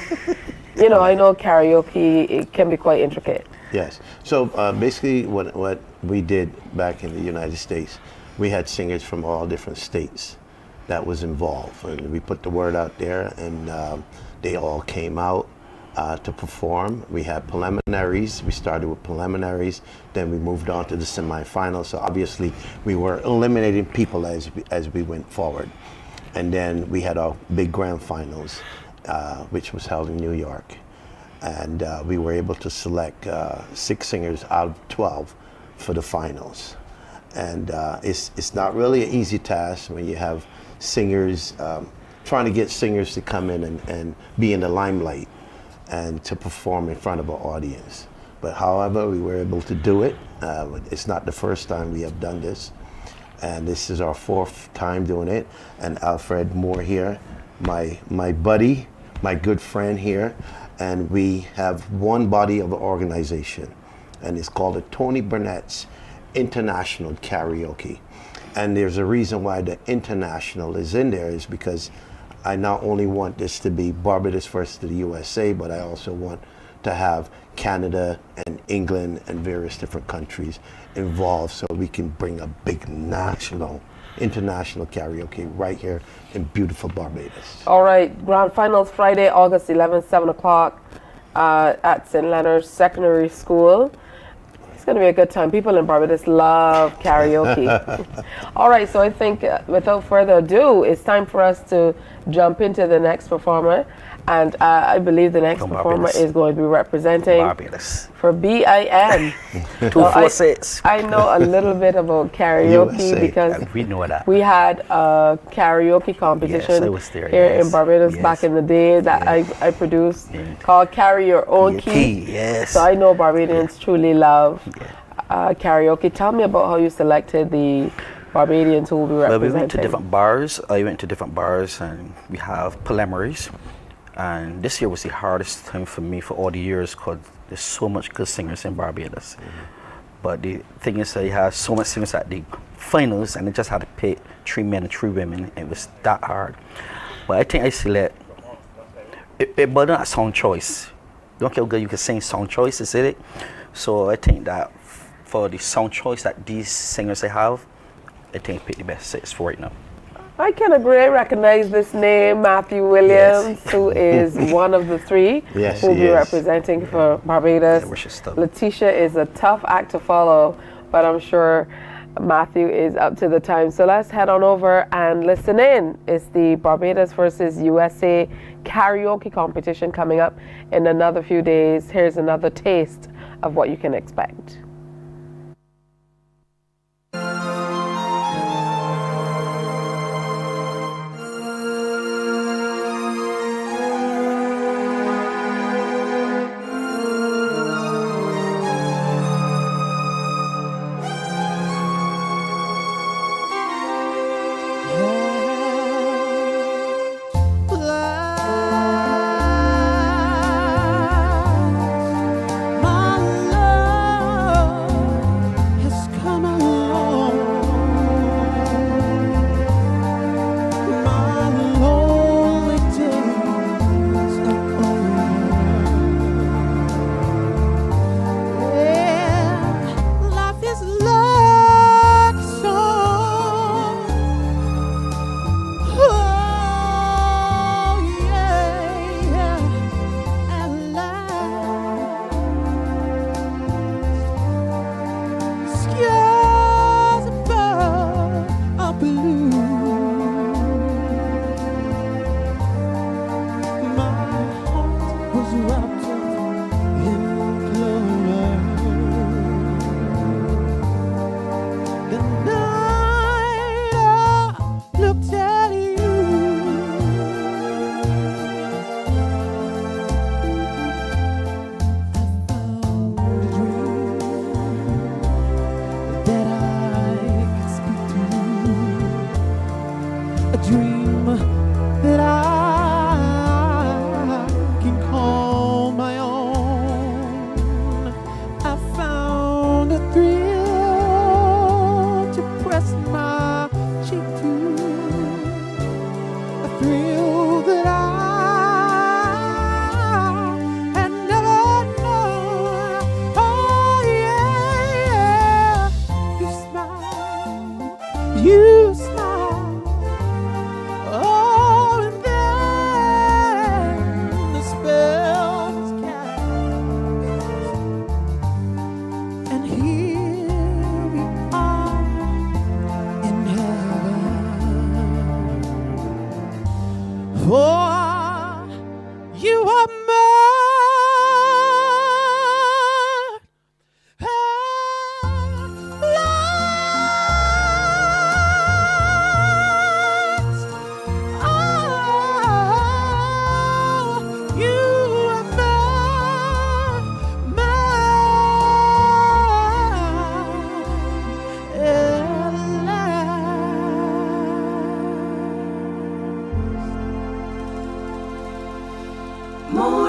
you know, I know karaoke, it can be quite intricate. Yes, so basically what we did back in the United States, we had singers from all different states that was involved, and we put the word out there, and they all came out to perform. We had preliminaries. We started with preliminaries, then we moved on to the semifinals. So obviously we were eliminating people as we went forward. And then we had our big grand finals, which was held in New York. And we were able to select 6 singers out of 12 for the finals. And it's not really an easy task when you have singers, trying to get singers to come in and be in the limelight and to perform in front of an audience. But however, we were able to do it. It's not the first time we have done this. And this is our 4th time doing it. And Alfred Moore here, my buddy, my good friend here. And we have one body of an organization, and it's called the Tony Burnett's International Karaoke. And there's a reason why the international is in there, is because I not only want this to be Barbados versus the USA, but I also want to have Canada and England and various different countries involved, so we can bring a big international karaoke right here in beautiful Barbados. All right, grand finals Friday, August 11th, 7 o'clock at St. Leonard's Secondary School. It's going to be a good time. People in Barbados love karaoke. All right, so I think without further ado, it's time for us to jump into the next performer. And I believe the next performer is going to be representing Barbados for BIN. 246. I know a little bit about karaoke USA. Because we know that. We had a karaoke competition here in Barbados back in the day that I produced called Carry Your Own Key. Yes. So I know Barbadians truly love karaoke. Tell me about how you selected the Barbadians who will be representing. Well, we went to different bars. I went to different bars, and we have preliminaries. And this year was the hardest time for me for all the years, because there's so much good singers in Barbados. But the thing is that you have so much singers at the finals, and they just had to pick 3 men and 3 women. It was that hard. But I think I select it, but not song choice. Don't care how good you can sing song choice, is it? So I think that for the song choice that these singers they have, I think I pick the best 6 for right now. I can agree. I recognize this name, Matthew Williams, who is one of the 3 who will be representing for Barbados. Letitia is a tough act to follow, but I'm sure Matthew is up to the time. So let's head on over and listen in. It's the Barbados versus USA karaoke competition coming up in another few days. Here's another taste of what you can expect.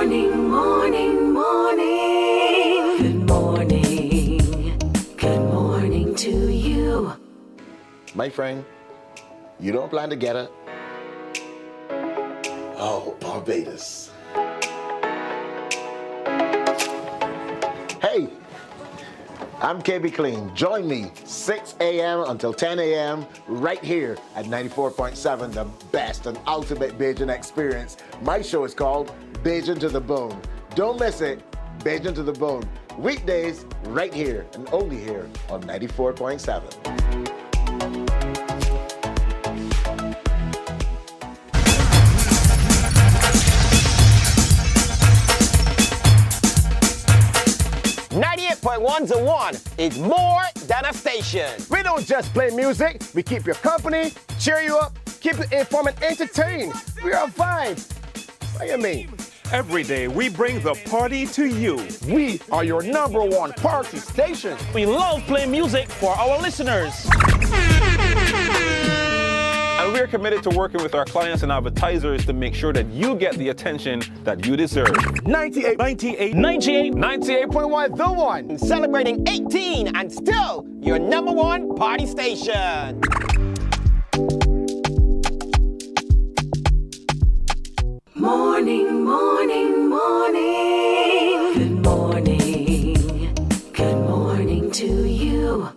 morning, morning, morning. Good morning. Good morning to you. My friend, you don't plan to get it? Oh, Barbados. Hey, I'm KB Clean. Join me 6 a.m. until 10 a.m. right here at 94.7, the best and ultimate Bajan experience. My show is called Bajan to the Bone. Don't miss it, Bajan to the Bone. Weekdays right here and only here on 94.7. 98.1 to 1 is more than a station. We don't just play music, we keep you company, cheer you up, keep you informed and entertained. We are a vibe. What do you mean? Every day we bring the party to you. We are your #1 party station. We love playing music for our listeners. And we're committed to working with our clients and advertisers to make sure that you get the attention that you deserve. 98.1 The One. Celebrating 18 and still your #1 party station. Morning, morning, morning. Good morning. Good morning to you.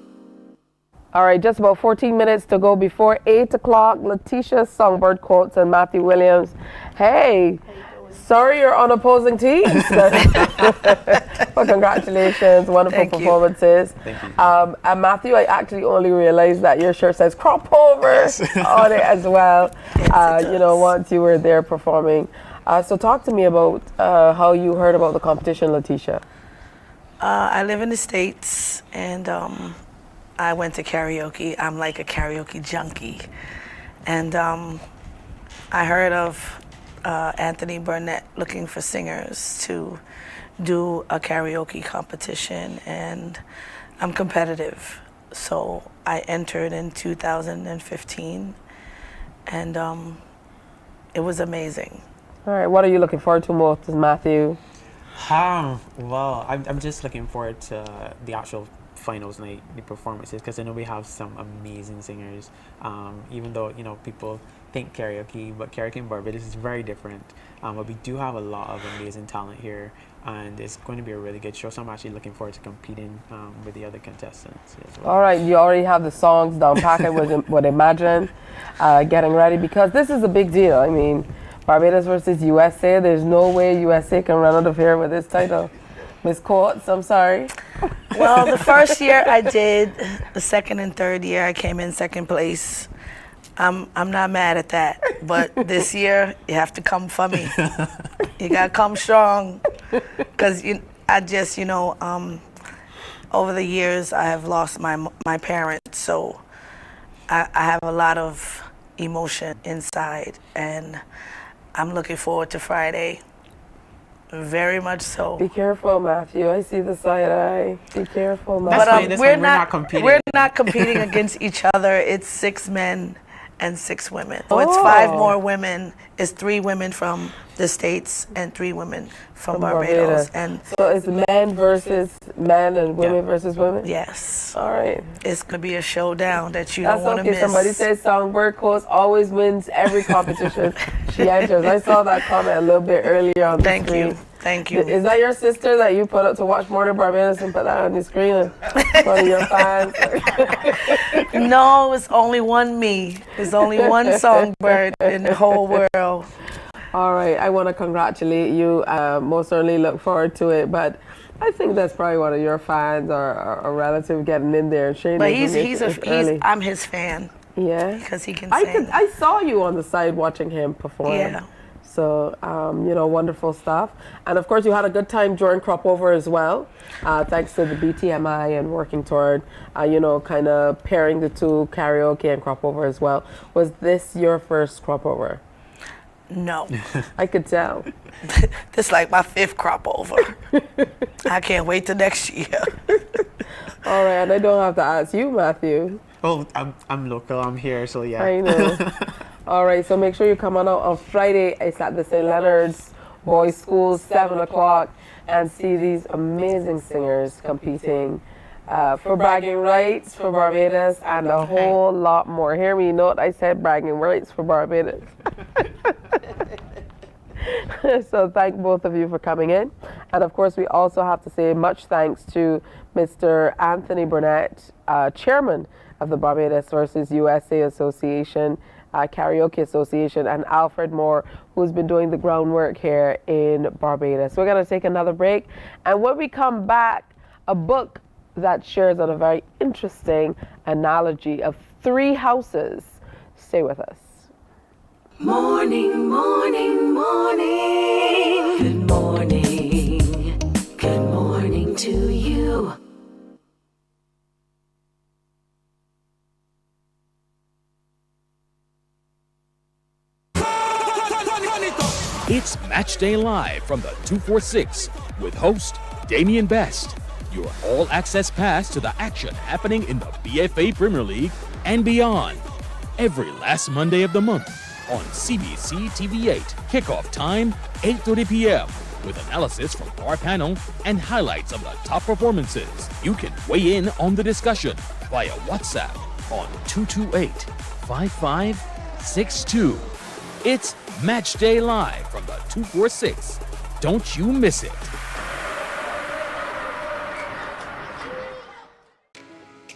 All right, just about 14 minutes to go before 8 o'clock. Letitia Songbird quotes and Matthew Williams. Hey, sorry you're on opposing teams. But congratulations, wonderful performances. Thank you. And Matthew, I actually only realized that your shirt says Cropover on it as well. You know, once you were there performing. So talk to me about how you heard about the competition, Letitia. I live in the States, and I went to karaoke. I'm like a karaoke junkie. And I heard of Anthony Burnett looking for singers to do a karaoke competition, and I'm competitive. So I entered in 2015, and it was amazing. All right, what are you looking forward to most, Matthew? Well, I'm just looking forward to the actual finals night, the performances, because I know we have some amazing singers. Even though, you know, people think karaoke, but karaoke in Barbados is very different. But we do have a lot of amazing talent here, and it's going to be a really good show. So I'm actually looking forward to competing with the other contestants as well. All right, you already have the songs down packet would imagine, getting ready, because this is a big deal. I mean, Barbados versus USA. There's no way USA can run out of here with this title. Miss Coates, I'm sorry. Well, the first year I did, the second and third year I came in second place. I'm not mad at that, but this year you have to come for me. You gotta come strong, because over the years I have lost my parents, so I have a lot of emotion inside, and I'm looking forward to Friday. Very much so. Be careful, Matthew. I see the side eye. Be careful, Matthew. But we're not competing. We're not competing against each other. It's 6 men and 6 women. So it's 5 more women. It's 3 women from the States and 3 women from Barbados. And so it's men versus men and women versus women? Yes. All right. It's going to be a showdown that you don't want to miss. Somebody says Songbird Coast always wins every competition she enters. I saw that comment a little bit earlier on the screen. Thank you. Is that your sister that you put up to watch Mornin Barbados and put that on the screen? One of your fans? No, it's only one me. There's only one Songbird in the whole world. All right, I want to congratulate you. Most certainly look forward to it. But I think that's probably one of your fans or a relative getting in there and sharing. But I'm his fan. Yeah, because he can sing. I saw you on the side watching him perform. Yeah. So, wonderful stuff. And of course, you had a good time during Cropover as well, thanks to the BTMI and working toward, kind of pairing the two, karaoke and Cropover as well. Was this your first Cropover? No. I could tell. This is like my 5th Cropover. I can't wait till next year. All right, and I don't have to ask you, Matthew. Oh, I'm local. I'm here, so yeah. I know. All right, so make sure you come on out on Friday. It's at the St. Leonard's boys' schools, 7 o'clock, and see these amazing singers competing for bragging rights for Barbados and a whole lot more. Hear me, note I said bragging rights for Barbados. So thank both of you for coming in. And of course, we also have to say much thanks to Mr. Anthony Burnett, chairman of the Barbados versus USA Association, Karaoke Association, and Alfred Moore, who's been doing the groundwork here in Barbados. We're going to take another break. And when we come back, a book that shares on a very interesting analogy of 3 houses. Stay with us. Morning, morning, morning. Good morning. Good morning to you. It's Match Day Live from the 246 with host Damian Best. Your all-access pass to the action happening in the BFA Premier League and beyond. Every last Monday of the month on CBC TV8. Kickoff time, 8:30 p.m. with analysis from our panel and highlights of the top performances. You can weigh in on the discussion via WhatsApp on 228-5562. It's Match Day Live from the 246. Don't you miss it.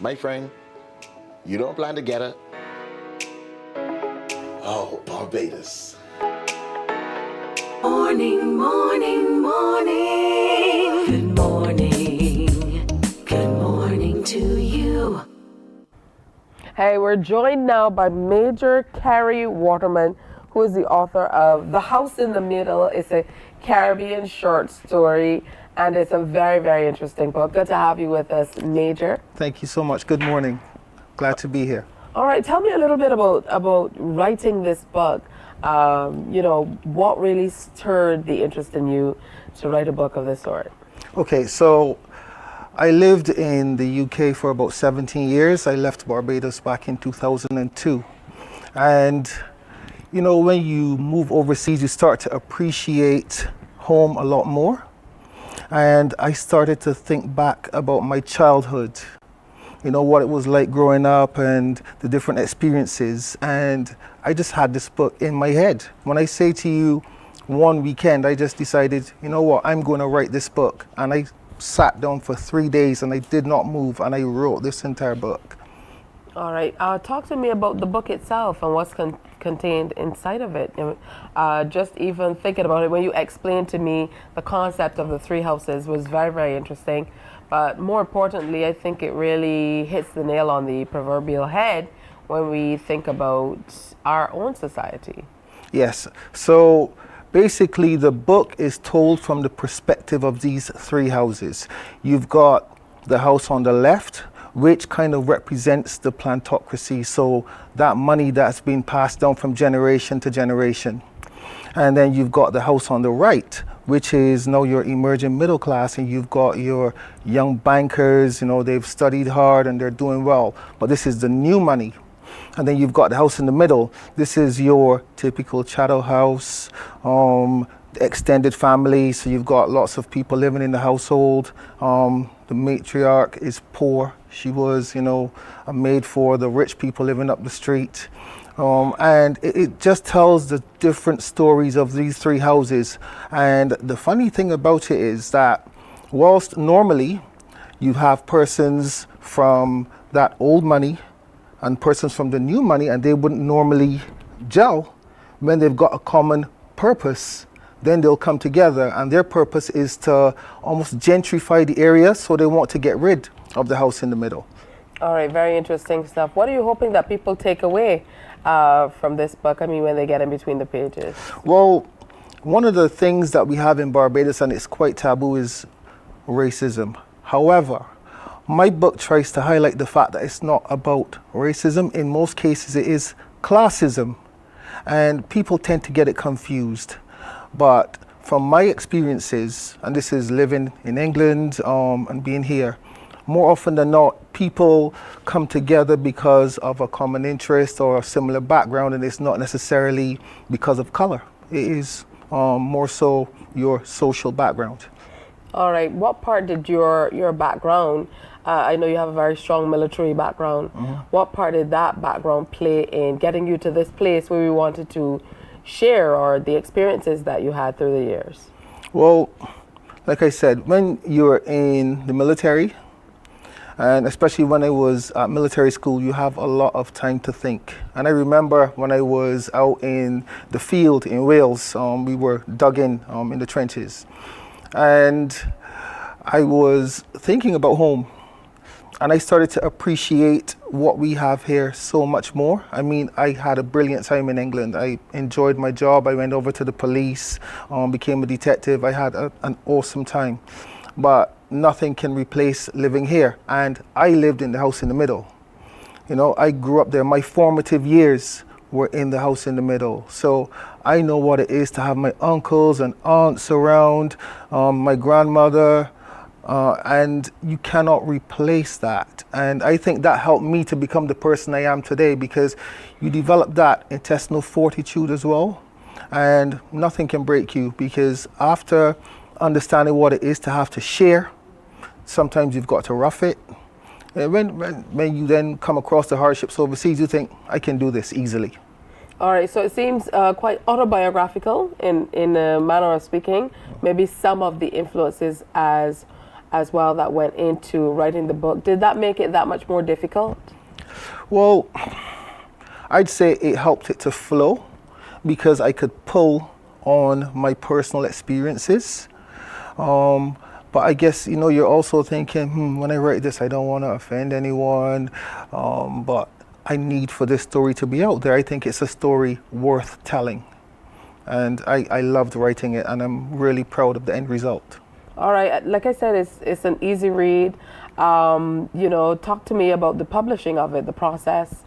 My friend, you don't plan to get it. Oh, Barbados. Morning, morning, morning. Good morning. Good morning to you. Hey, we're joined now by Major Carrie Waterman, who is the author of The House in the Middle. It's a Caribbean short story, and it's a very, very interesting book. Good to have you with us, Major. Thank you so much. Good morning. Glad to be here. All right, tell me a little bit about writing this book. What really stirred the interest in you to write a book of this sort? Okay, so I lived in the UK for about 17 years. I left Barbados back in 2002. And, when you move overseas, you start to appreciate home a lot more. And I started to think back about my childhood, what it was like growing up and the different experiences. And I just had this book in my head. When I say to you, one weekend, I just decided, I'm going to write this book. And I sat down for 3 days and I did not move, and I wrote this entire book. All right. Talk to me about the book itself and what's contained inside of it. Just even thinking about it, when you explained to me the concept of the 3 houses was very, very interesting. But more importantly, I think it really hits the nail on the proverbial head when we think about our own society. Yes. So basically, the book is told from the perspective of these 3 houses. You've got the house on the left, which kind of represents the plantocracy, so that money that's been passed down from generation to generation. And then you've got the house on the right, which is now your emerging middle class, and you've got your young bankers, they've studied hard and they're doing well, but this is the new money. And then you've got the house in the middle. This is your typical chattel house, extended family, so you've got lots of people living in the household. The matriarch is poor. She was, a maid for the rich people living up the street. And it just tells the different stories of these 3 houses. And the funny thing about it is that whilst normally you have persons from that old money and persons from the new money, and they wouldn't normally gel, when they've got a common purpose, then they'll come together, and their purpose is to almost gentrify the area, so they want to get rid of the house in the middle. All right, very interesting stuff. What are you hoping that people take away from this book, when they get in between the pages? Well, one of the things that we have in Barbados, and it's quite taboo, is racism. However, my book tries to highlight the fact that it's not about racism. In most cases, it is classism, and people tend to get it confused. But from my experiences, and this is living in England and being here, more often than not, people come together because of a common interest or a similar background, and it's not necessarily because of color. It is more so your social background. All right. What part did your background, I know you have a very strong military background, what part did that background play in getting you to this place where you wanted to share, or the experiences that you had through the years? Well, like I said, when you're in the military, and especially when I was at military school, you have a lot of time to think. And I remember when I was out in the field in Wales, we were dug in the trenches. And I was thinking about home. And I started to appreciate what we have here so much more. I mean, I had a brilliant time in England. I enjoyed my job. I went over to the police, became a detective. I had an awesome time. But nothing can replace living here. And I lived in the house in the middle. You know, I grew up there. My formative years were in the house in the middle. So I know what it is to have my uncles and aunts around, my grandmother, and you cannot replace that. And I think that helped me to become the person I am today, because you develop that intestinal fortitude as well, and nothing can break you, because after understanding what it is to have to share, sometimes you've got to rough it. And when you then come across the hardships overseas, you think, I can do this easily. All right, so it seems quite autobiographical in a manner of speaking. Maybe some of the influences as well that went into writing the book. Did that make it that much more difficult? Well, I'd say it helped it to flow, because I could pull on my personal experiences. But I guess, you know, you're also thinking, when I write this, I don't want to offend anyone, but I need for this story to be out there. I think it's a story worth telling. And I loved writing it, and I'm really proud of the end result. All right, like I said, it's an easy read. You know, talk to me about the publishing of it, the process.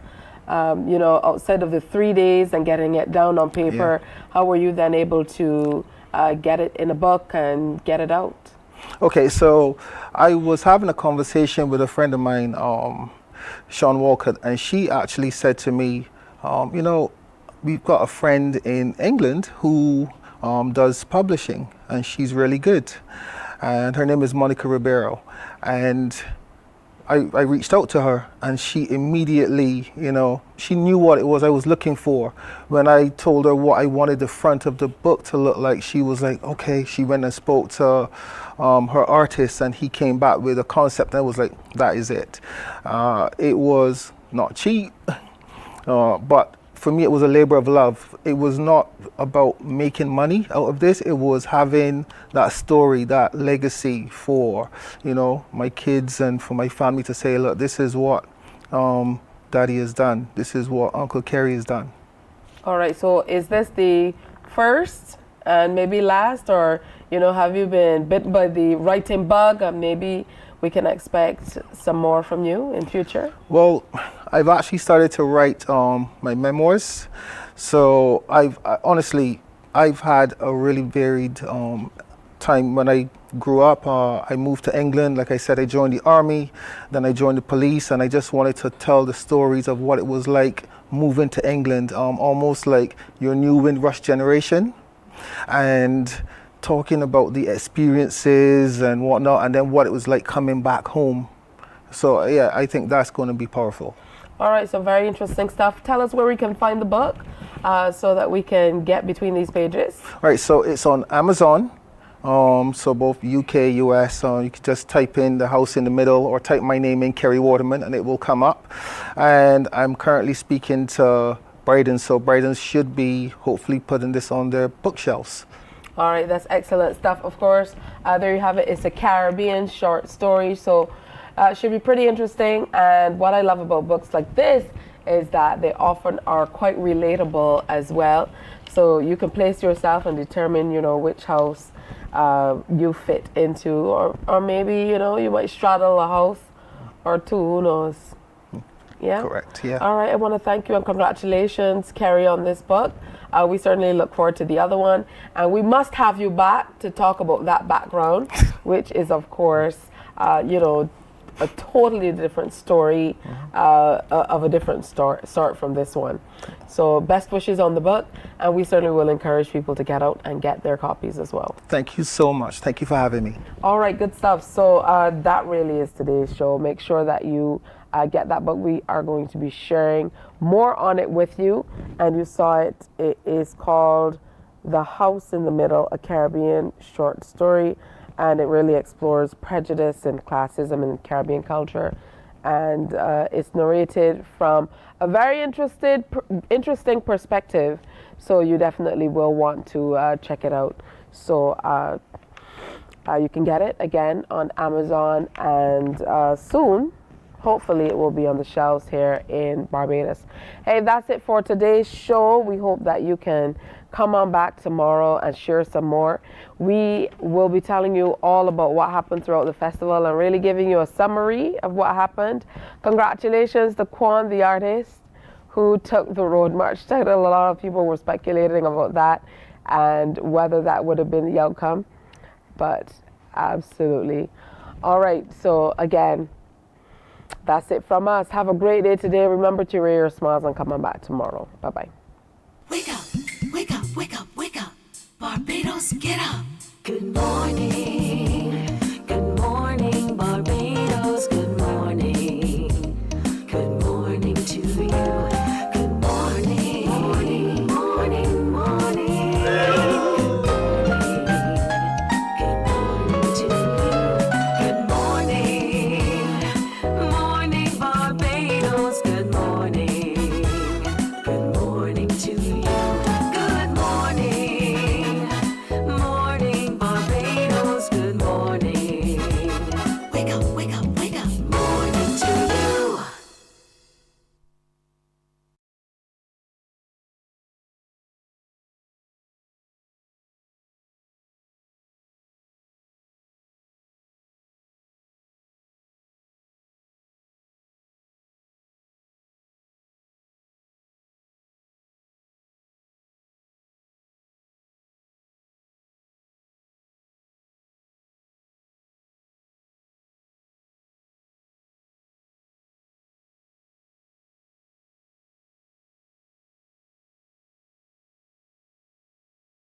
You know, outside of the 3 days and getting it down on paper, how were you then able to get it in a book and get it out? Okay, so I was having a conversation with a friend of mine, Sean Walcott, and she actually said to me, you know, we've got a friend in England who does publishing, and she's really good. And her name is Monica Ribeiro. And I reached out to her, and she immediately, you know, she knew what it was I was looking for. When I told her what I wanted the front of the book to look like, she was like, okay. She went and spoke to her artist, and he came back with a concept, and I was like, that is it. It was not cheap, but for me, it was a labor of love. It was not about making money out of this. It was having that story, that legacy for, you know, my kids and for my family to say, look, this is what Daddy has done. This is what Uncle Carrie has done. All right. So is this the first and maybe last, or, you know, have you been bitten by the writing bug, and maybe we can expect some more from you in future? Well, I've actually started to write my memoirs. So honestly, I've had a really varied time. When I grew up, I moved to England. Like I said, I joined the army, then I joined the police, and I just wanted to tell the stories of what it was like moving to England, almost like your new Windrush generation, and talking about the experiences and whatnot, and then what it was like coming back home. So yeah, I think that's going to be powerful. All right, so very interesting stuff. Tell us where we can find the book so that we can get between these pages. All right, so it's on Amazon. So both UK, US, you can just type in The House in the Middle, or type my name in, Carrie Waterman, and it will come up. And I'm currently speaking to Brighton, so Brighton should be hopefully putting this on their bookshelves. All right, that's excellent stuff, of course. There you have it. It's a Caribbean short story, so it should be pretty interesting. And what I love about books like this is that they often are quite relatable as well. So you can place yourself and determine, you know, which house you fit into, or maybe, you know, you might straddle a house or two, who knows. Yeah? Correct, yeah. All right, I want to thank you and congratulations, Carrie, on this book. We certainly look forward to the other one. And we must have you back to talk about that background, which is, of course, you know, a totally different story, of a different sort from this one. So best wishes on the book, and we certainly will encourage people to get out and get their copies as well. Thank you so much. Thank you for having me. All right, good stuff. So that really is today's show. Make sure that you get that book. We are going to be sharing more on it with you. And you saw it. It is called The House in the Middle, a Caribbean short story. And it really explores prejudice and classism in Caribbean culture. And it's narrated from a very interesting perspective. So you definitely will want to check it out. So you can get it again on Amazon, and soon, hopefully, it will be on the shelves here in Barbados. Hey, that's it for today's show. We hope that you can come on back tomorrow and share some more. We will be telling you all about what happened throughout the festival and really giving you a summary of what happened. Congratulations to Quan, the artist, who took the Road March title. A lot of people were speculating about that and whether that would have been the outcome, but absolutely. All right, so again, that's it from us. Have a great day today. Remember to wear your smiles and come on back tomorrow. Bye-bye. Wake up, wake up, wake up, wake up. Barbados, get up. Good morning.